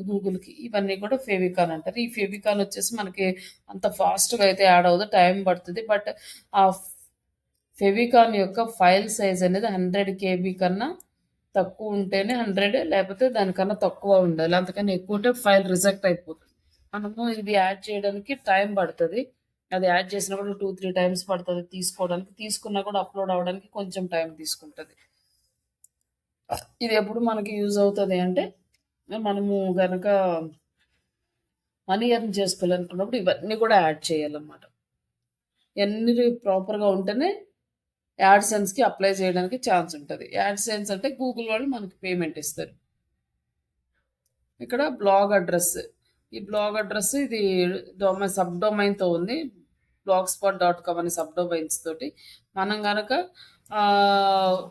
గూగుల్కి ఇవన్నీ కూడా ఫెవికాన్ అంటారు. ఈ ఫెవికాన్ వచ్చేసి మనకి అంత ఫాస్ట్గా అయితే యాడ్ అవ్వదు, టైం పడుతుంది. బట్ ఆ ఫెవికాన్ యొక్క ఫైల్ సైజ్ అనేది 100 KB కన్నా తక్కువ ఉంటేనే 100, లేకపోతే దానికన్నా తక్కువ ఉండాలి. అంతకన్నా ఎక్కువ ఉంటే ఫైల్ రిజెక్ట్ అయిపోతుంది. మనము ఇది యాడ్ చేయడానికి టైం పడుతుంది. అది యాడ్ చేసినప్పుడు 2-3 టైమ్స్ పడుతుంది తీసుకోవడానికి. తీసుకున్నా కూడా అప్లోడ్ అవ్వడానికి కొంచెం టైం తీసుకుంటుంది. ఇది ఎప్పుడు మనకి యూజ్ అవుతుంది అంటే మనము కనుక మనీ ఎర్న్ చేసుకోవాలనుకున్నప్పుడు ఇవన్నీ కూడా యాడ్ చేయాలన్నమాట. ఇవన్నీ ప్రాపర్గా ఉంటేనే యాడ్సెన్స్కి అప్లై చేయడానికి ఛాన్స్ ఉంటుంది. యాడ్సెన్స్ అంటే గూగుల్ వాళ్ళు మనకి పేమెంట్ ఇస్తారు. ఇక్కడ బ్లాగ్ అడ్రస్, ఈ బ్లాగ్ అడ్రస్ ఇది సబ్ డొమైన్తో ఉంది. blogspot.com అని సబ్ డొమైన్స్ తోటి. మనం కనుక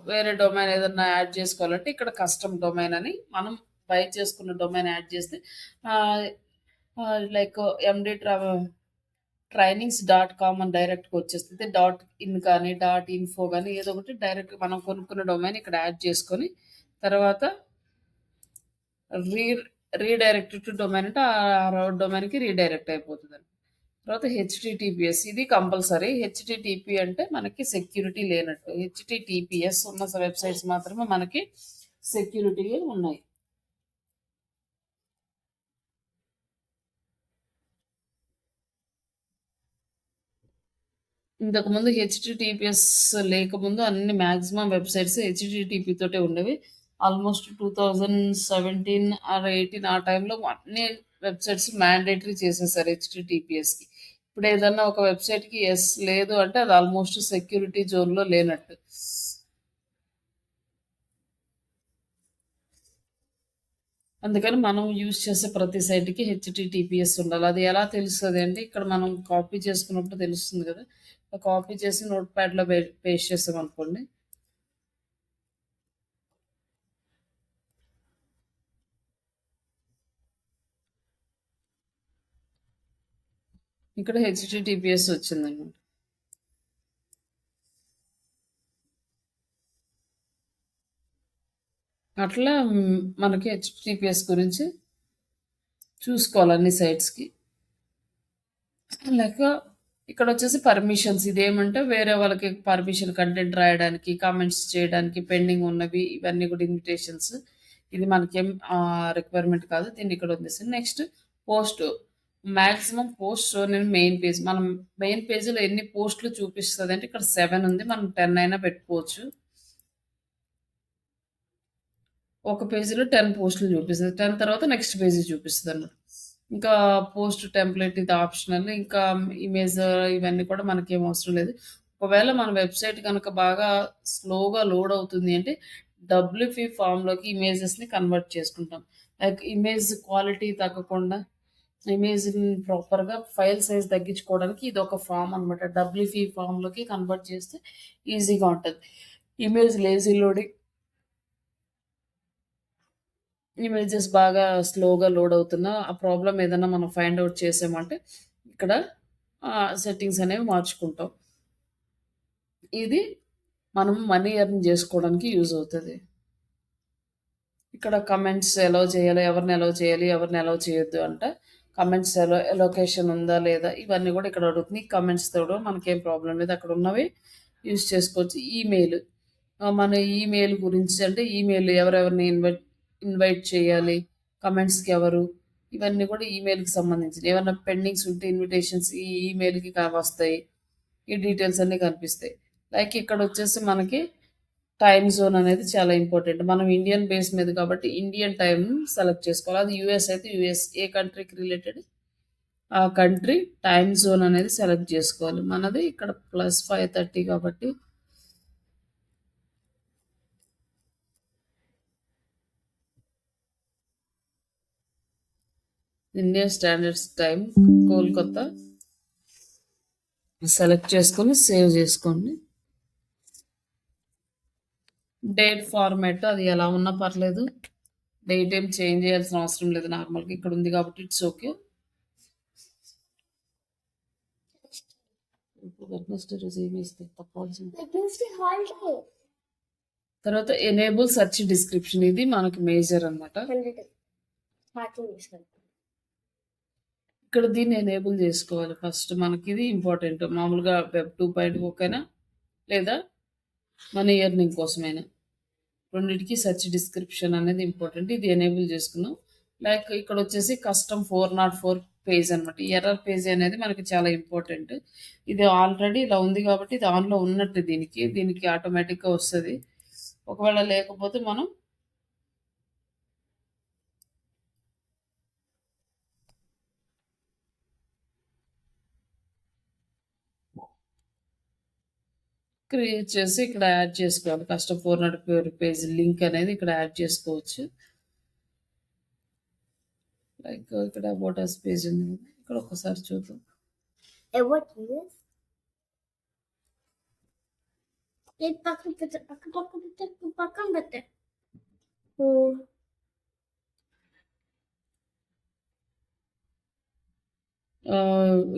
వేరే డొమైన్ ఏదన్నా యాడ్ చేసుకోవాలంటే ఇక్కడ కస్టమ్ డొమైన్ అని మనం బై చేసుకున్న డొమైన్ యాడ్ చేస్తే లైక్ mdtrainings.com అని డైరెక్ట్గా వచ్చేస్తుంది. .in కానీ .info కానీ ఏదో ఒకటి డైరెక్ట్ మనం కొనుక్కున్న డొమైన్ ఇక్కడ యాడ్ చేసుకొని తర్వాత రీడైరెక్ట్ టు డొమైన్ అంటే ఆ డొమైన్కి రీడైరెక్ట్ అయిపోతుంది. తర్వాత హెచ్టిటిపిఎస్, ఇది కంపల్సరీ. హెచ్టిటిపి అంటే మనకి సెక్యూరిటీ లేనట్టు. హెచ్టిటిపిఎస్ ఉన్న వెబ్సైట్స్ మాత్రమే మనకి సెక్యూరిటీ ఉన్నాయి. ఇంతకుముందు హెచ్టిటిపిఎస్ లేకముందు అన్ని మ్యాక్సిమం వెబ్సైట్స్ హెచ్టిటిపి తోటే ఉండేవి. ఆల్మోస్ట్ 2017 ఆర్ 18 ఆ టైంలో అన్ని వెబ్సైట్స్ మ్యాండేటరీ చేసేసారు హెచ్టిటిపిఎస్కి. ఇప్పుడు ఏదన్నా ఒక వెబ్సైట్కి ఎస్ లేదు అంటే అది ఆల్మోస్ట్ సెక్యూరిటీ జోన్లో లేనట్టు. అందుకని మనం యూజ్ చేసే ప్రతి సైట్కి హెచ్టిటిపిఎస్ ఉండాలి. అది ఎలా తెలుస్తుంది అంటే ఇక్కడ మనం కాపీ చేసుకున్నప్పుడు తెలుస్తుంది కదా, కాపీ చేసి నోట్ ప్యాడ్లో పేస్ట్ చేసాం అనుకోండి, ఇక్కడ హెచ్టిటిపిఎస్ వచ్చిందన్నమాట. అట్లా మనకి హెచ్టిటిపిఎస్ గురించి చూసుకోవాలి అన్ని సైట్స్కి. లేక ఇక్కడ వచ్చేసి పర్మిషన్స్, ఇదేమంటే వేరే వాళ్ళకి పర్మిషన్ కంటెంట్ రాయడానికి, కామెంట్స్ చేయడానికి పెండింగ్ ఉన్నవి ఇవన్నీ కూడా ఇన్విటేషన్స్. ఇది మనకేం రిక్వైర్మెంట్ కాదు, దీన్ని ఇక్కడ ఉంది. నెక్స్ట్ పోస్ట్, మ్యాక్సిమం పోస్ట్ నేను మెయిన్ పేజ్, మనం మెయిన్ పేజ్లో ఎన్ని పోస్టులు చూపిస్తుంది అంటే ఇక్కడ 7 ఉంది, మనం 10 అయినా పెట్టుకోవచ్చు. ఒక పేజీలో 10 పోస్టులు చూపిస్తుంది. 10 తర్వాత నెక్స్ట్ పేజీ చూపిస్తుంది అన్నమాట. ఇంకా పోస్ట్ టెంప్లెట్ ఇది ఆప్షనల్. ఇంకా ఇమేజ్ ఇవన్నీ కూడా మనకేం అవసరం లేదు. ఒకవేళ మన వెబ్సైట్ కనుక బాగా స్లోగా లోడ్ అవుతుంది అంటే డబ్ల్యూపీ ఫామ్లోకి ఇమేజెస్ని కన్వర్ట్ చేసుకుంటాం. లైక్ ఇమేజ్ క్వాలిటీ తగ్గకుండా ఇమేజ్ని ప్రాపర్గా ఫైల్ సైజ్ తగ్గించుకోవడానికి ఇది ఒక ఫామ్ అనమాట. డబ్ల్యూపీ ఫామ్లోకి కన్వర్ట్ చేస్తే ఈజీగా ఉంటుంది. ఇమేజ్ లేజీ లోడింగ్, ఇమేజెస్ బాగా స్లోగా లోడ్ అవుతున్నా ఆ ప్రాబ్లం ఏదైనా మనం ఫైండ్ అవుట్ చేసామంటే ఇక్కడ సెట్టింగ్స్ అనేవి మార్చుకుంటాం. ఇది మనం మనీ ఎర్న్ చేసుకోవడానికి యూజ్ అవుతుంది. ఇక్కడ కమెంట్స్ ఎలా చేయాలి, ఎవరిని ఎలా చేయాలి, ఎవరిని ఎలా చేయొద్దు అంటే కమెంట్స్ ఎలొకేషన్ ఉందా లేదా ఇవన్నీ కూడా ఇక్కడ అడుగుతుంది. కమెంట్స్తో కూడా మనకేం ప్రాబ్లం లేదు, అక్కడ ఉన్నవి యూజ్ చేసుకోవచ్చు. ఈమెయిల్, మన ఈమెయిల్ గురించి అంటే ఈమెయిల్ ఎవరెవరిని ఇన్వైట్ చేయాలి, కమెంట్స్కి ఎవరు, ఇవన్నీ కూడా ఈమెయిల్కి సంబంధించిన ఏమైనా పెండింగ్స్ ఉంటే ఇన్విటేషన్స్ ఈ ఈమెయిల్కి వస్తాయి. ఈ డీటెయిల్స్ అన్నీ కనిపిస్తాయి. లైక్ ఇక్కడ వచ్చేసి మనకి టైమ్ జోన్ అనేది చాలా ఇంపార్టెంట్. మనం ఇండియన్ బేస్ మీద కాబట్టి ఇండియన్ టైం సెలెక్ట్ చేసుకోవాలి. అది యూఎస్ అయితే యూఎస్, ఏ కంట్రీకి రిలేటెడ్ ఆ కంట్రీ టైమ్ జోన్ అనేది సెలెక్ట్ చేసుకోవాలి. మనది ఇక్కడ +5:30 కాబట్టి Indian standards time Kolkata select చేసుకొని సేవ్ చేసుకోండి. డేట్ ఫార్మాట్ అది ఎలా ఉన్నా పర్లేదు, డేట్ ఏం చేంజ్ చేయాల్సిన అవసరం లేదు. నార్మల్గా ఇక్కడ ఉంది కాబట్టి ఇట్స్ ఓకే. తర్వాత ఎనేబుల్ సెర్చ్ డిస్క్రిప్షన్, ఇది మనకి మేజర్ అనమాట. ఇక్కడ దీన్ని ఎనేబుల్ చేసుకోవాలి ఫస్ట్. మనకి ఇది ఇంపార్టెంట్. మామూలుగా వెబ్ 2.0 అయినా లేదా మనీ ఎర్నింగ్ కోసమైనా రెండింటికి సెర్చ్ డిస్క్రిప్షన్ అనేది ఇంపార్టెంట్. ఇది ఎనేబుల్ చేసుకున్నాం. లైక్ ఇక్కడ వచ్చేసి కస్టమ్ 404 పేజ్ అనమాట. ఈ ఎర్రర్ పేజ్ అనేది మనకి చాలా ఇంపార్టెంట్. ఇది ఆల్రెడీ ఇలా ఉంది కాబట్టి ఇది ఆన్లో ఉన్నట్టు దీనికి ఆటోమేటిక్గా వస్తుంది. ఒకవేళ లేకపోతే మనం క్రియేట్ చేసి ఇక్కడ యాడ్ చేసుకోవాలి. కస్టమ్ 404 పేజ్ లింక్ అనేది ఇక్కడ యాడ్ చేసుకోవచ్చు. లైక్ ఇక్కడ అబౌట్ పేజ్ ఉంది, ఇక్కడ ఒకసారి చూద్దాం.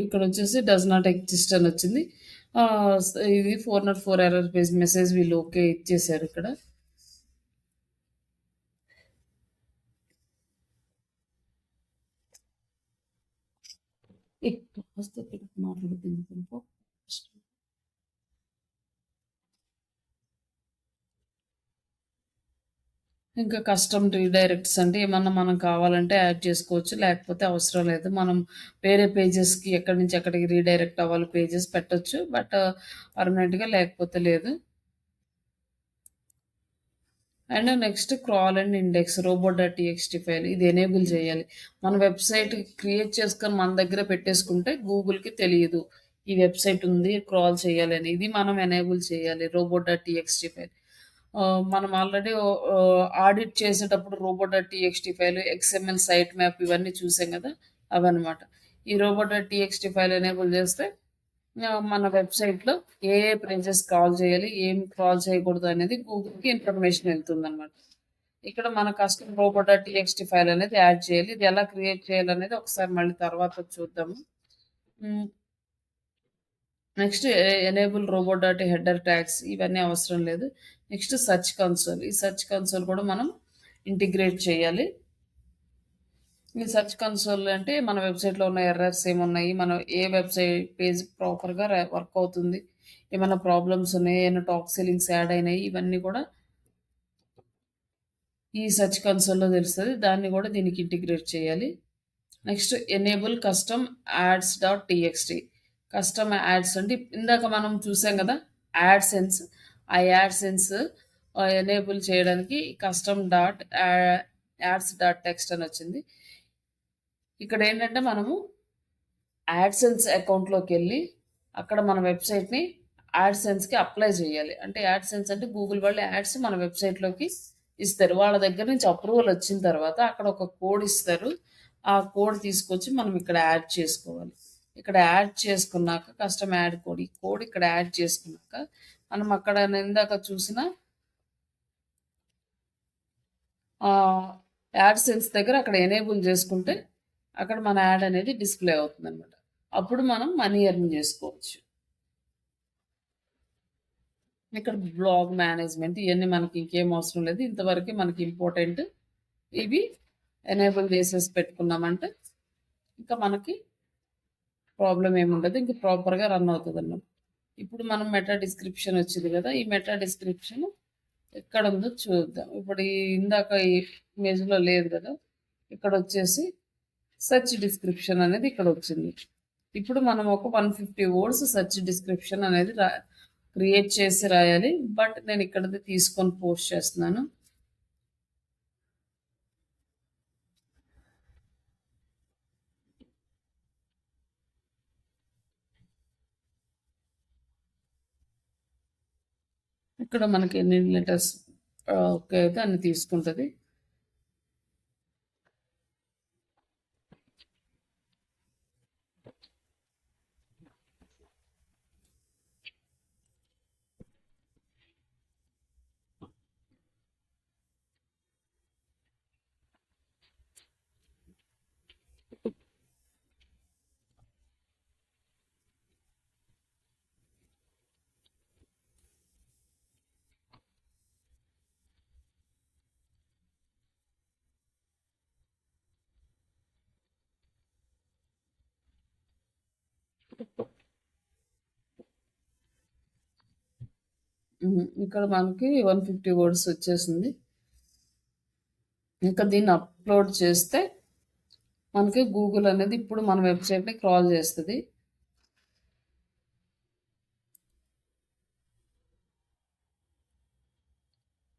ఇక్కడ వచ్చేసి డస్ నాట్ ఎగ్జిస్ట్ అని వచ్చింది. ఇది 404 ఎర్రర్ పేజ్ మెసేజ్ వీళ్ళు ఓకే ఇచ్చేసారు. ఇక్కడ మాట్లాడుతుంది. ఇంకా కస్టమ్ రీడైరెక్ట్స్ అంటే ఏమన్నా మనం కావాలంటే యాడ్ చేసుకోవచ్చు, లేకపోతే అవసరం లేదు. మనం వేరే పేజెస్కి ఎక్కడి నుంచి ఎక్కడికి రీడైరెక్ట్ అవ్వాలి పేజెస్ పెట్టచ్చు, బట్ పర్మనెంట్గా లేకపోతే లేదు. And next crawl and index robot.txt file, ఇది ఎనేబుల్ చేయాలి. మన వెబ్సైట్ క్రియేట్ చేసుకొని మన దగ్గర పెట్టేసుకుంటే గూగుల్కి తెలియదు ఈ వెబ్సైట్ ఉంది, క్రాల్ చేయాలి అని. ఇది మనం ఎనేబుల్ చేయాలి robot.txt ఫైల్. మనం ఆల్రెడీ ఆడిట్ చేసేటప్పుడు robot.txt file, XML site map ఇవన్నీ చూసాం కదా, అవన్నమాట. ఈ robot.txt ఫైల్ ఎనేబుల్ చేస్తే మన వెబ్సైట్లో ఏ ప్రైజెస్ కాల్ చేయాలి, ఏం కాల్ చేయకూడదు అనేది గూగుల్కి ఇన్ఫర్మేషన్ వెళ్తుంది అనమాట. ఇక్కడ మన కస్టమ్ robot.txt ఫైల్ అనేది యాడ్ చేయాలి. ఇది ఎలా క్రియేట్ చేయాలి అనేది ఒకసారి మళ్ళీ తర్వాత చూద్దాము. నెక్స్ట్ ఎనేబుల్ robot.header ట్యాగ్స్, ఇవన్నీ అవసరం లేదు. నెక్స్ట్ సర్చ్ కన్సోల్, ఈ సర్చ్ కన్సోల్ కూడా మనం ఇంటిగ్రేట్ చేయాలి. ఈ సెర్చ్ కన్సోల్ అంటే మన వెబ్సైట్లో ఉన్న ఎర్రర్స్ ఏమున్నాయి, మనం ఏ వెబ్సైట్ పేజ్ ప్రాపర్గా వర్క్ అవుతుంది, ఏమైనా ప్రాబ్లమ్స్ ఉన్నాయి, ఏమైనా టాప్ సెల్లింగ్స్ యాడ్ అయినాయి, ఇవన్నీ కూడా ఈ సెర్చ్ కన్సోల్లో తెలుస్తుంది. దాన్ని కూడా దీనికి ఇంటిగ్రేట్ చేయాలి. నెక్స్ట్ ఎనేబుల్ కస్టమ్ యాడ్స్.txt. కస్టమ్ యాడ్స్ అంటే ఇందాక మనం చూసాం కదా యాడ్సెన్స్, ఆ యాడ్సెన్స్ ఎనేబుల్ చేయడానికి custom.ads.txt అని వచ్చింది. ఇక్కడ ఏంటంటే మనము యాడ్సెన్స్ అకౌంట్లోకి వెళ్ళి అక్కడ మన వెబ్సైట్ని యాడ్సెన్స్కి అప్లై చేయాలి. అంటే యాడ్సెన్స్ అంటే గూగుల్ వాళ్ళు యాడ్స్ మన వెబ్సైట్లోకి ఇస్తారు. వాళ్ళ దగ్గర నుంచి అప్రూవల్ వచ్చిన తర్వాత అక్కడ ఒక కోడ్ ఇస్తారు. ఆ కోడ్ తీసుకొచ్చి మనం ఇక్కడ యాడ్ చేసుకోవాలి. ఇక్కడ యాడ్ చేసుకున్నాక కస్టమ్ యాడ్ కోడ్, ఈ కోడ్ ఇక్కడ యాడ్ చేసుకున్నాక మనం అక్కడ ఇందాక చూసిన యాడ్సెన్స్ దగ్గర అక్కడ ఎనేబుల్ చేసుకుంటే అక్కడ మన యాడ్ అనేది డిస్ప్లే అవుతుంది అనమాట. అప్పుడు మనం మనీ ఎర్న్ చేసుకోవచ్చు. ఇక్కడ బ్లాగ్ మేనేజ్మెంట్ ఇవన్నీ మనకి ఇంకేం అవసరం లేదు. ఇంతవరకు మనకి ఇంపార్టెంట్ ఇవి ఎనేబుల్ చేసేసి పెట్టుకున్నామంటే ఇంకా మనకి ప్రాబ్లం ఏముండదు, ఇంకా ప్రాపర్గా రన్ అవుతుంది అన్నమాట. ఇప్పుడు మనం మెటా డిస్క్రిప్షన్ వచ్చింది కదా, ఈ మెటా డిస్క్రిప్షన్ ఎక్కడ ఉందో చూద్దాం. ఇప్పుడు ఇందాక ఈ ఇమేజ్లో లేదు కదా, ఇక్కడ వచ్చేసి సెర్చ్ డిస్క్రిప్షన్ అనేది ఇక్కడ వచ్చింది. ఇప్పుడు మనం ఒక 150 వర్డ్స్ సెర్చ్ డిస్క్రిప్షన్ అనేది క్రియేట్ చేసి రాయాలి. బట్ నేను ఇక్కడది తీసుకొని పోస్ట్ చేస్తున్నాను. ఇక్కడ మనకి ఎన్ని లెటర్స్ ఓకే అయితే అన్ని తీసుకుంటుంది. ఇక్కడ మనకి 150 వర్డ్స్ వచ్చేసింది. ఇంకా దీన్ని అప్లోడ్ చేస్తే మనకి గూగుల్ అనేది ఇప్పుడు మన వెబ్సైట్ని క్రాల్ చేస్తుంది.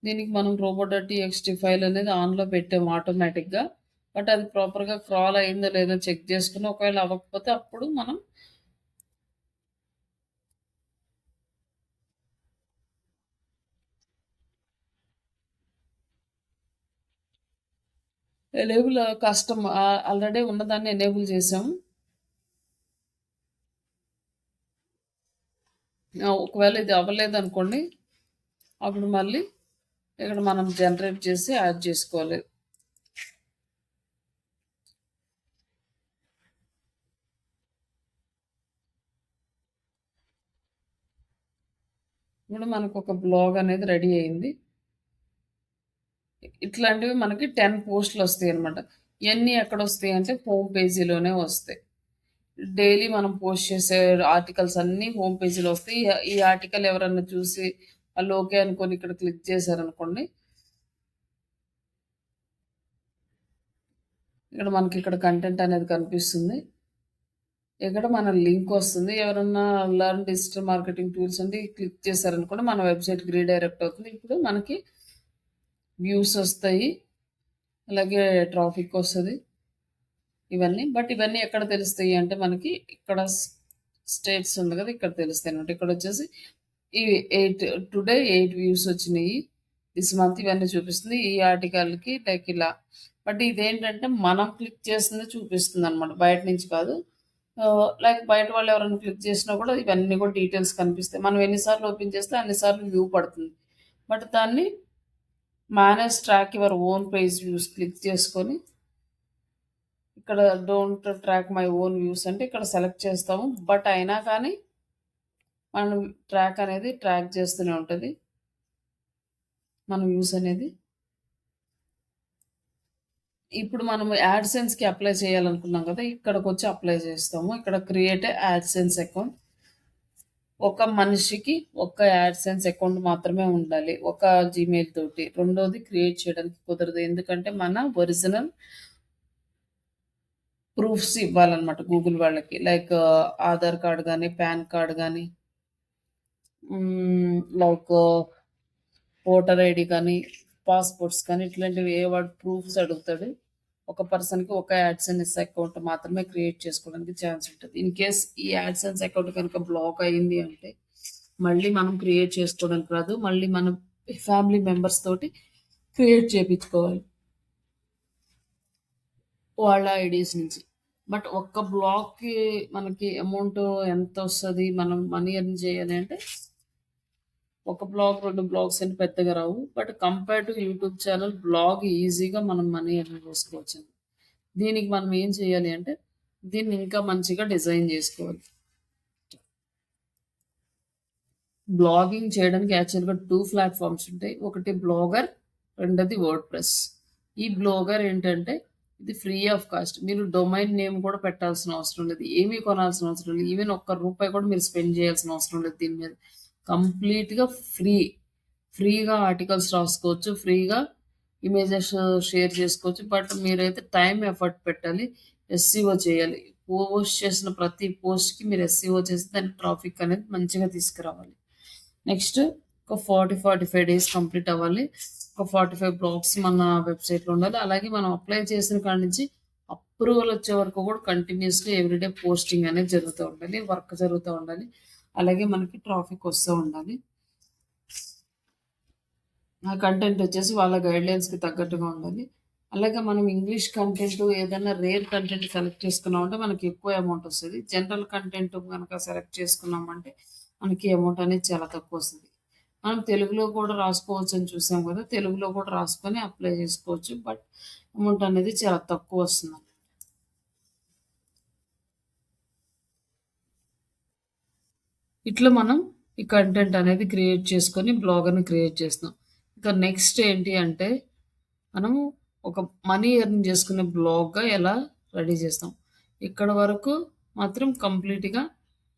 దీనికి మనం robo.txt ఫైల్ అనేది ఆన్లో పెట్టాము ఆటోమేటిక్గా. బట్ అది ప్రాపర్గా క్రాల్ అయిందో లేదో చెక్ చేసుకుని ఒకవేళ అవ్వకపోతే అప్పుడు మనం ఎనేబుల్ కస్టమ్ ఆల్రెడీ ఉన్నదాన్ని ఎనేబుల్ చేసాము. ఒకవేళ ఇది అవ్వలేదు అనుకోండి, అప్పుడు మళ్ళీ ఇక్కడ మనం జనరేట్ చేసి యాడ్ చేసుకోవాలి. ఇప్పుడు మనకు ఒక బ్లాగ్ అనేది రెడీ అయింది. ఇట్లాంటివి మనకి 10 పోస్టులు వస్తాయి అనమాట. ఇవన్నీ ఎక్కడ వస్తాయి అంటే హోమ్ పేజీలోనే వస్తాయి. డైలీ మనం పోస్ట్ చేసే ఆర్టికల్స్ అన్నీ హోమ్ పేజీలో వస్తాయి. ఈ ఆర్టికల్ ఎవరన్నా చూసి వాళ్ళు ఓకే అనుకొని ఇక్కడ క్లిక్ చేశారనుకోండి, ఇక్కడ మనకి ఇక్కడ కంటెంట్ అనేది కనిపిస్తుంది. ఇక్కడ మన లింక్ వస్తుంది. ఎవరన్నా లర్న్ డిజిటల్ మార్కెటింగ్ టూల్స్ అంటే క్లిక్ చేశారనుకోండి మన వెబ్సైట్కి రీడైరెక్ట్ అవుతుంది. ఇప్పుడు మనకి వ్యూస్ వస్తాయి, అలాగే ట్రాఫిక్ వస్తుంది ఇవన్నీ. బట్ ఇవన్నీ ఎక్కడ తెలుస్తాయి అంటే మనకి ఇక్కడ స్టేట్స్ ఉంది కదా, ఇక్కడ తెలుస్తాయి అనమాట. ఇక్కడ వచ్చేసి ఈ 8 వ్యూస్ వచ్చినాయి దిస్ మంత్, ఇవన్నీ చూపిస్తుంది ఈ ఆర్టికల్కి లైక్ ఇలా. బట్ ఇదేంటంటే మనం క్లిక్ చేసింది చూపిస్తుంది అనమాట, బయట నుంచి కాదు. లైక్ బయట వాళ్ళు ఎవరైనా క్లిక్ చేసినా కూడా ఇవన్నీ కూడా డీటెయిల్స్ కనిపిస్తాయి. మనం ఎన్నిసార్లు ఓపెన్ చేస్తే అన్నిసార్లు వ్యూ పడుతుంది. బట్ దాన్ని manage track your own page views click చేసుకొని ఇక్కడ don't track my own views అంటే ఇక్కడ సెలెక్ట్ చేస్తాము. బట్ అయినా కానీ మనం ట్రాక్ అనేది ట్రాక్ చేస్తూనే ఉంటుంది మన వ్యూస్ అనేది. ఇప్పుడు మనం యాడ్సెన్స్కి అప్లై చేయాలనుకున్నాం కదా, ఇక్కడికి వచ్చి అప్లై చేస్తాము. ఇక్కడ క్రియేట్ యాడ్సెన్స్ అకౌంట్. ఒక మనిషికి ఒక యాడ్సెన్స్ అకౌంట్ మాత్రమే ఉండాలి, ఒక జీమెయిల్ తోటి. రెండోది క్రియేట్ చేయడానికి కుదరదు, ఎందుకంటే మన ఒరిజినల్ ప్రూఫ్స్ ఇవ్వాలన్నమాట గూగుల్ వాళ్ళకి. లైక్ ఆధార్ కార్డ్ కానీ, పాన్ కార్డ్ కానీ, లైక్ ఓటర్ ఐడి కానీ, పాస్పోర్ట్స్ కానీ, ఇట్లాంటివి ఏ వాడు ప్రూఫ్స్ అడుగుతాడు. ఒక పర్సన్కి ఒక యాడ్సెన్స్ అకౌంట్ మాత్రమే క్రియేట్ చేసుకోవడానికి ఛాన్స్ ఉంటుంది. ఇన్ కేస్ ఈ యాడ్సెన్స్ అకౌంట్ కనుక బ్లాక్ అయింది అంటే మళ్ళీ మనం క్రియేట్ చేసుకోవడానికి రాదు, మళ్ళీ మనం ఫ్యామిలీ మెంబర్స్ తోటి క్రియేట్ చేయించుకోవాలి వాళ్ళ ఐడీస్ నుంచి. బట్ ఒక్క బ్లాగ్కి మనకి అమౌంట్ ఎంత వస్తుంది, మనం మనీ ఎర్న్ చేయాలి అంటే ఒక బ్లాగ్ 2 బ్లాగ్స్ అని పెద్దగా రావు. But compare to YouTube channel blog ఈజీగా మనం మనీ ఎర్న్ చేసుకోవచ్చు. దీనికి మనం ఏం చేయాలి అంటే దీన్ని ఇంకా మంచిగా డిజైన్ చేసుకోవాలి. బ్లాగింగ్ చేయడానికి యాక్చువల్గా 2 ప్లాట్ఫామ్స్ ఉంటాయి. ఒకటి బ్లాగర్, రెండోది వర్డ్ ప్రెస్. ఈ బ్లాగర్ ఏంటంటే ఇది ఫ్రీ ఆఫ్ కాస్ట్. మీరు డొమైన్ నేమ్ కూడా పెట్టాల్సిన అవసరం లేదు, ఏమీ కొనాల్సిన అవసరం లేదు, ఈవెన్ ₹1 కూడా మీరు స్పెండ్ చేయాల్సిన అవసరం లేదు దీని మీద. కంప్లీట్గా ఫ్రీగా ఆర్టికల్స్ రాసుకోవచ్చు, ఫ్రీగా ఇమేజెస్ షేర్ చేసుకోవచ్చు. బట్ మీరైతే టైమ్, ఎఫర్ట్ పెట్టాలి. ఎస్సీఓ చేయాలి. పోస్ట్ చేసిన ప్రతి పోస్ట్‌కి మీరు ఎస్సీఓ చేసి దానికి ట్రాఫిక్ అనేది మంచిగా తీసుకురావాలి. నెక్స్ట్ ఒక 45 డేస్ కంప్లీట్ అవ్వాలి. ఒక 45 బ్లాగ్స్ మన వెబ్‌సైట్‌లో ఉండాలి. అలాగే మనం అప్లై చేసిన కాడి నుంచి అప్రూవల్ వచ్చే వరకు కూడా కంటిన్యూయస్‌గా ఎవ్రీడే పోస్టింగ్ అనేది జరుగుతూ ఉండాలి. వర్క్ జరుగుతూ ఉండాలి. అలాగే మనకి ట్రాఫిక్ వస్తూ ఉండాలి. ఆ కంటెంట్ వచ్చేసి వాళ్ళ గైడ్‌లైన్స్‌కి తగ్గట్టుగా ఉండాలి. అలాగే మనం ఇంగ్లీష్ కంటెంట్ ఏదైనా రేర్ కంటెంట్ సెలెక్ట్ చేసుకున్నామంటే మనకి ఎక్కువ అమౌంట్ వస్తది. జనరల్ కంటెంట్ గనక సెలెక్ట్ చేసుకున్నామంటే మనకి అమౌంట్ అనేది చాలా తక్కువొస్తది. మనం తెలుగులో కూడా రాసుకోవచ్చని చూసాం కదా! తెలుగులో కూడా రాసుకొని అప్లై చేసుకోవచ్చు. బట్ అమౌంట్ అనేది చాలా తక్కువొస్తుందండి. ఇట్లా మనం ఈ కంటెంట్ అనేది క్రియేట్ చేసుకొని బ్లాగర్‌ని క్రియేట్ చేస్తున్నాం. ఇంకా నెక్స్ట్ ఏంటి అంటే మనము ఒక మనీ ఎర్న్ చేసుకునే బ్లాగ్‌గా ఎలా రెడీ చేస్తాం. ఇక్కడ వరకు మాత్రం కంప్లీట్‌గా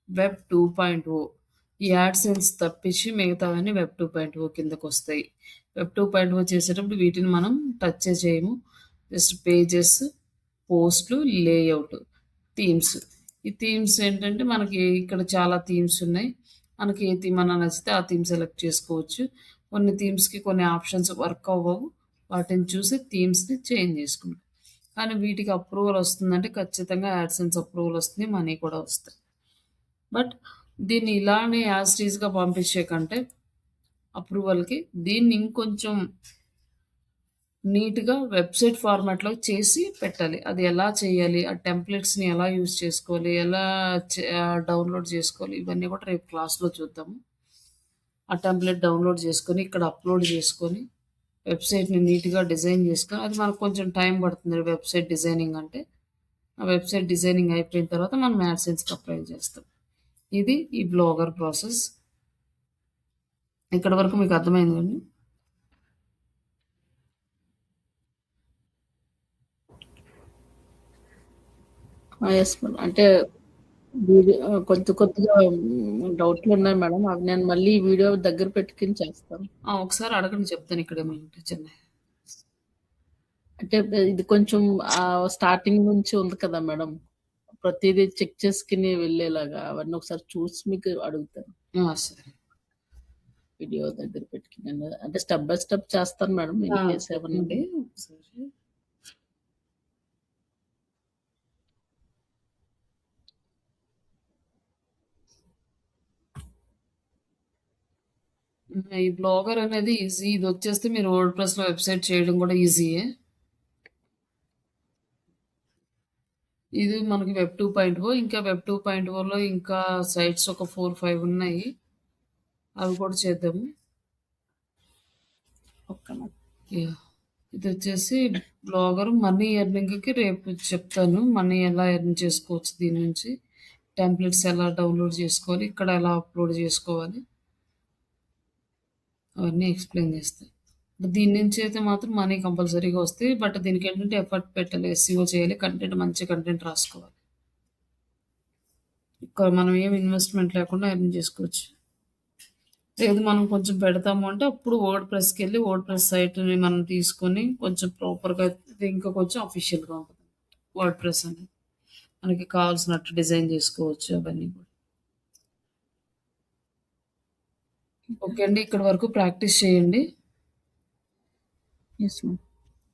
వెబ్ 2.0 ఈ యాడ్‌సెన్స్ తప్పించి మిగతావన్నీ వెబ్ 2.0 కిందకొస్తాయి. వెబ్ 2.0 చేసేటప్పుడు వీటిని మనం టచ్చే చేయము. జస్ట్ పేజెస్, పోస్ట్‌లు, లేఔట్, థీమ్స్. ఈ థీమ్స్ ఏంటంటే మనకి ఇక్కడ చాలా థీమ్స్ ఉన్నాయి. మనకి ఏ థీమ్ అన్నా నచ్చితే ఆ థీమ్ సెలెక్ట్ చేసుకోవచ్చు. కొన్ని థీమ్స్‌కి కొన్ని ఆప్షన్స్ వర్క్ అవ్వవు. వాటిని చూసి థీమ్స్‌ని చేంజ్ చేసుకుంటాం. కానీ వీటికి అప్రూవల్ వస్తుందంటే ఖచ్చితంగా యాడ్‌సెన్స్ అప్రూవల్ వస్తుంది. మనీ కూడా వస్తాయి. బట్ దీన్ని ఇలానే యాజ్ ఇట్ ఈస్‌గా పంపించే కంటే అప్రూవల్‌కి దీన్ని ఇంకొంచెం నీట్‌గా వెబ్‌సైట్ ఫార్మాట్‌లో చేసి పెట్టాలి. అది ఎలా చేయాలి? ఆ టెంప్లెట్స్‌ని ఎలా యూజ్ చేసుకోవాలి? ఎలా డౌన్‌లోడ్ చేసుకోవాలి? ఇవన్నీ కూడా రేపు క్లాస్‌లో చూద్దాము. ఆ టెంప్లెట్ డౌన్‌లోడ్ చేసుకొని, ఇక్కడ అప్‌లోడ్ చేసుకొని, వెబ్‌సైట్‌ని నీట్‌గా డిజైన్ చేసుకొని అది మనకు కొంచెం టైం పడుతుంది వెబ్‌సైట్ డిజైనింగ్ అంటే. ఆ వెబ్‌సైట్ డిజైనింగ్ అయిపోయిన తర్వాత మనం యాడ్‌సెన్స్‌కి అప్లై చేస్తాం. ఇది ఈ బ్లాగర్ ప్రాసెస్. ఇక్కడి వరకు మీకు అర్థమైందా అండి? Yes madam. అంటే వీడియో కొద్ది కొద్దిగా డౌట్లున్నాయి మేడం. అవి నేను మళ్ళీ వీడియో దగ్గర పెట్టుకొని చేస్తాను. ఒకసారి అడగండి చెప్తాను ఇక్కడేమైనా ఉంటే చిన్నయి. అంటే ఇది కొంచెం స్టార్టింగ్ నుంచి ఉంది కదా మేడం. ప్రతీదీ చెక్ చేసుకొని వెళ్ళేలాగా అవన్నీ ఒకసారి చూసి మీకు అడుగుతాను. సరే. వీడియో దగ్గర పెట్టుకొని. అంటే స్టెప్ బై స్టెప్ చేస్తాను మేడం. ఇన్ కేస్ ఏమన్నా చెప్పండి ఒకసారి. ఈ బ్లాగర్ అనేది ఈజీ. ఇదొచ్చేస్తే మీరు వర్డ్‌ప్రెస్‌లో వెబ్‌సైట్ చేయడం కూడా ఈజీయే. ఇది మనకి వెబ్ 2.0 ఇంకా వెబ్ 2.0లో ఇంకా సైట్స్ ఒక 4, 5 ఉన్నాయి. అవి కూడా చేద్దాము. Okay madam. యాహ్! ఇదొచ్చేసి బ్లాగర్ మనీ ఎర్నింగ్‌కి రేపు చెప్తాను. మనీ ఎలా ఎర్న్ చేసుకోవచ్చు దీని నుంచి. టెంప్లెట్స్ ఎలా డౌన్‌లోడ్ చేసుకోవాలి. ఇక్కడ ఎలా అప్‌లోడ్ చేసుకోవాలి. అవన్నీ ఎక్స్‌ప్లెయిన్ చేస్తా. దీని నుంచి అయితే మాత్రం మనీ కంపల్సరీగా వస్తాయి. బట్ దీనికేంటంటే ఎఫర్ట్ పెట్టాలి. ఎస్‌ఈఓ చేయాలి. కంటెంట్ మంచి కంటెంట్ రాసుకోవాలి. ఇక్కడ మనం ఏమి ఇన్వెస్ట్‌మెంట్ లేకుండా ఎర్న్ చేసుకోవచ్చు. లేదు మనం కొంచెం పెడతాము అంటే అప్పుడు వర్డ్‌ప్రెస్‌కెళ్ళి వర్డ్‌ప్రెస్ సైట్‌ని మనం తీసుకొని కొంచెం ప్రాపర్‌గా ఇది ఇంకా కొంచెం అఫీషియల్‌గా ఉంటుంది. వర్డ్‌ప్రెస్ అనేది. మనకి కావాల్సినట్టు డిజైన్ చేసుకోవచ్చు అవన్నీ కూడా. ఓకే అండి. ఇక్కడి వరకు ప్రాక్టీస్ చేయండి. Yes madam.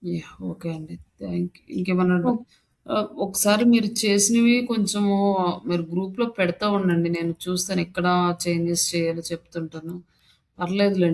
యాహ్! ఓకే అండి. ఇంకేమన్నా ఒకసారి మీరు చేసినవి కొంచెము మీరు గ్రూప్‌లో పెడతా ఉండండి. నేను చూస్తాను ఎక్కడ చేంజెస్ చేయాలో చెప్తుంటాను. పర్లేదులెండి.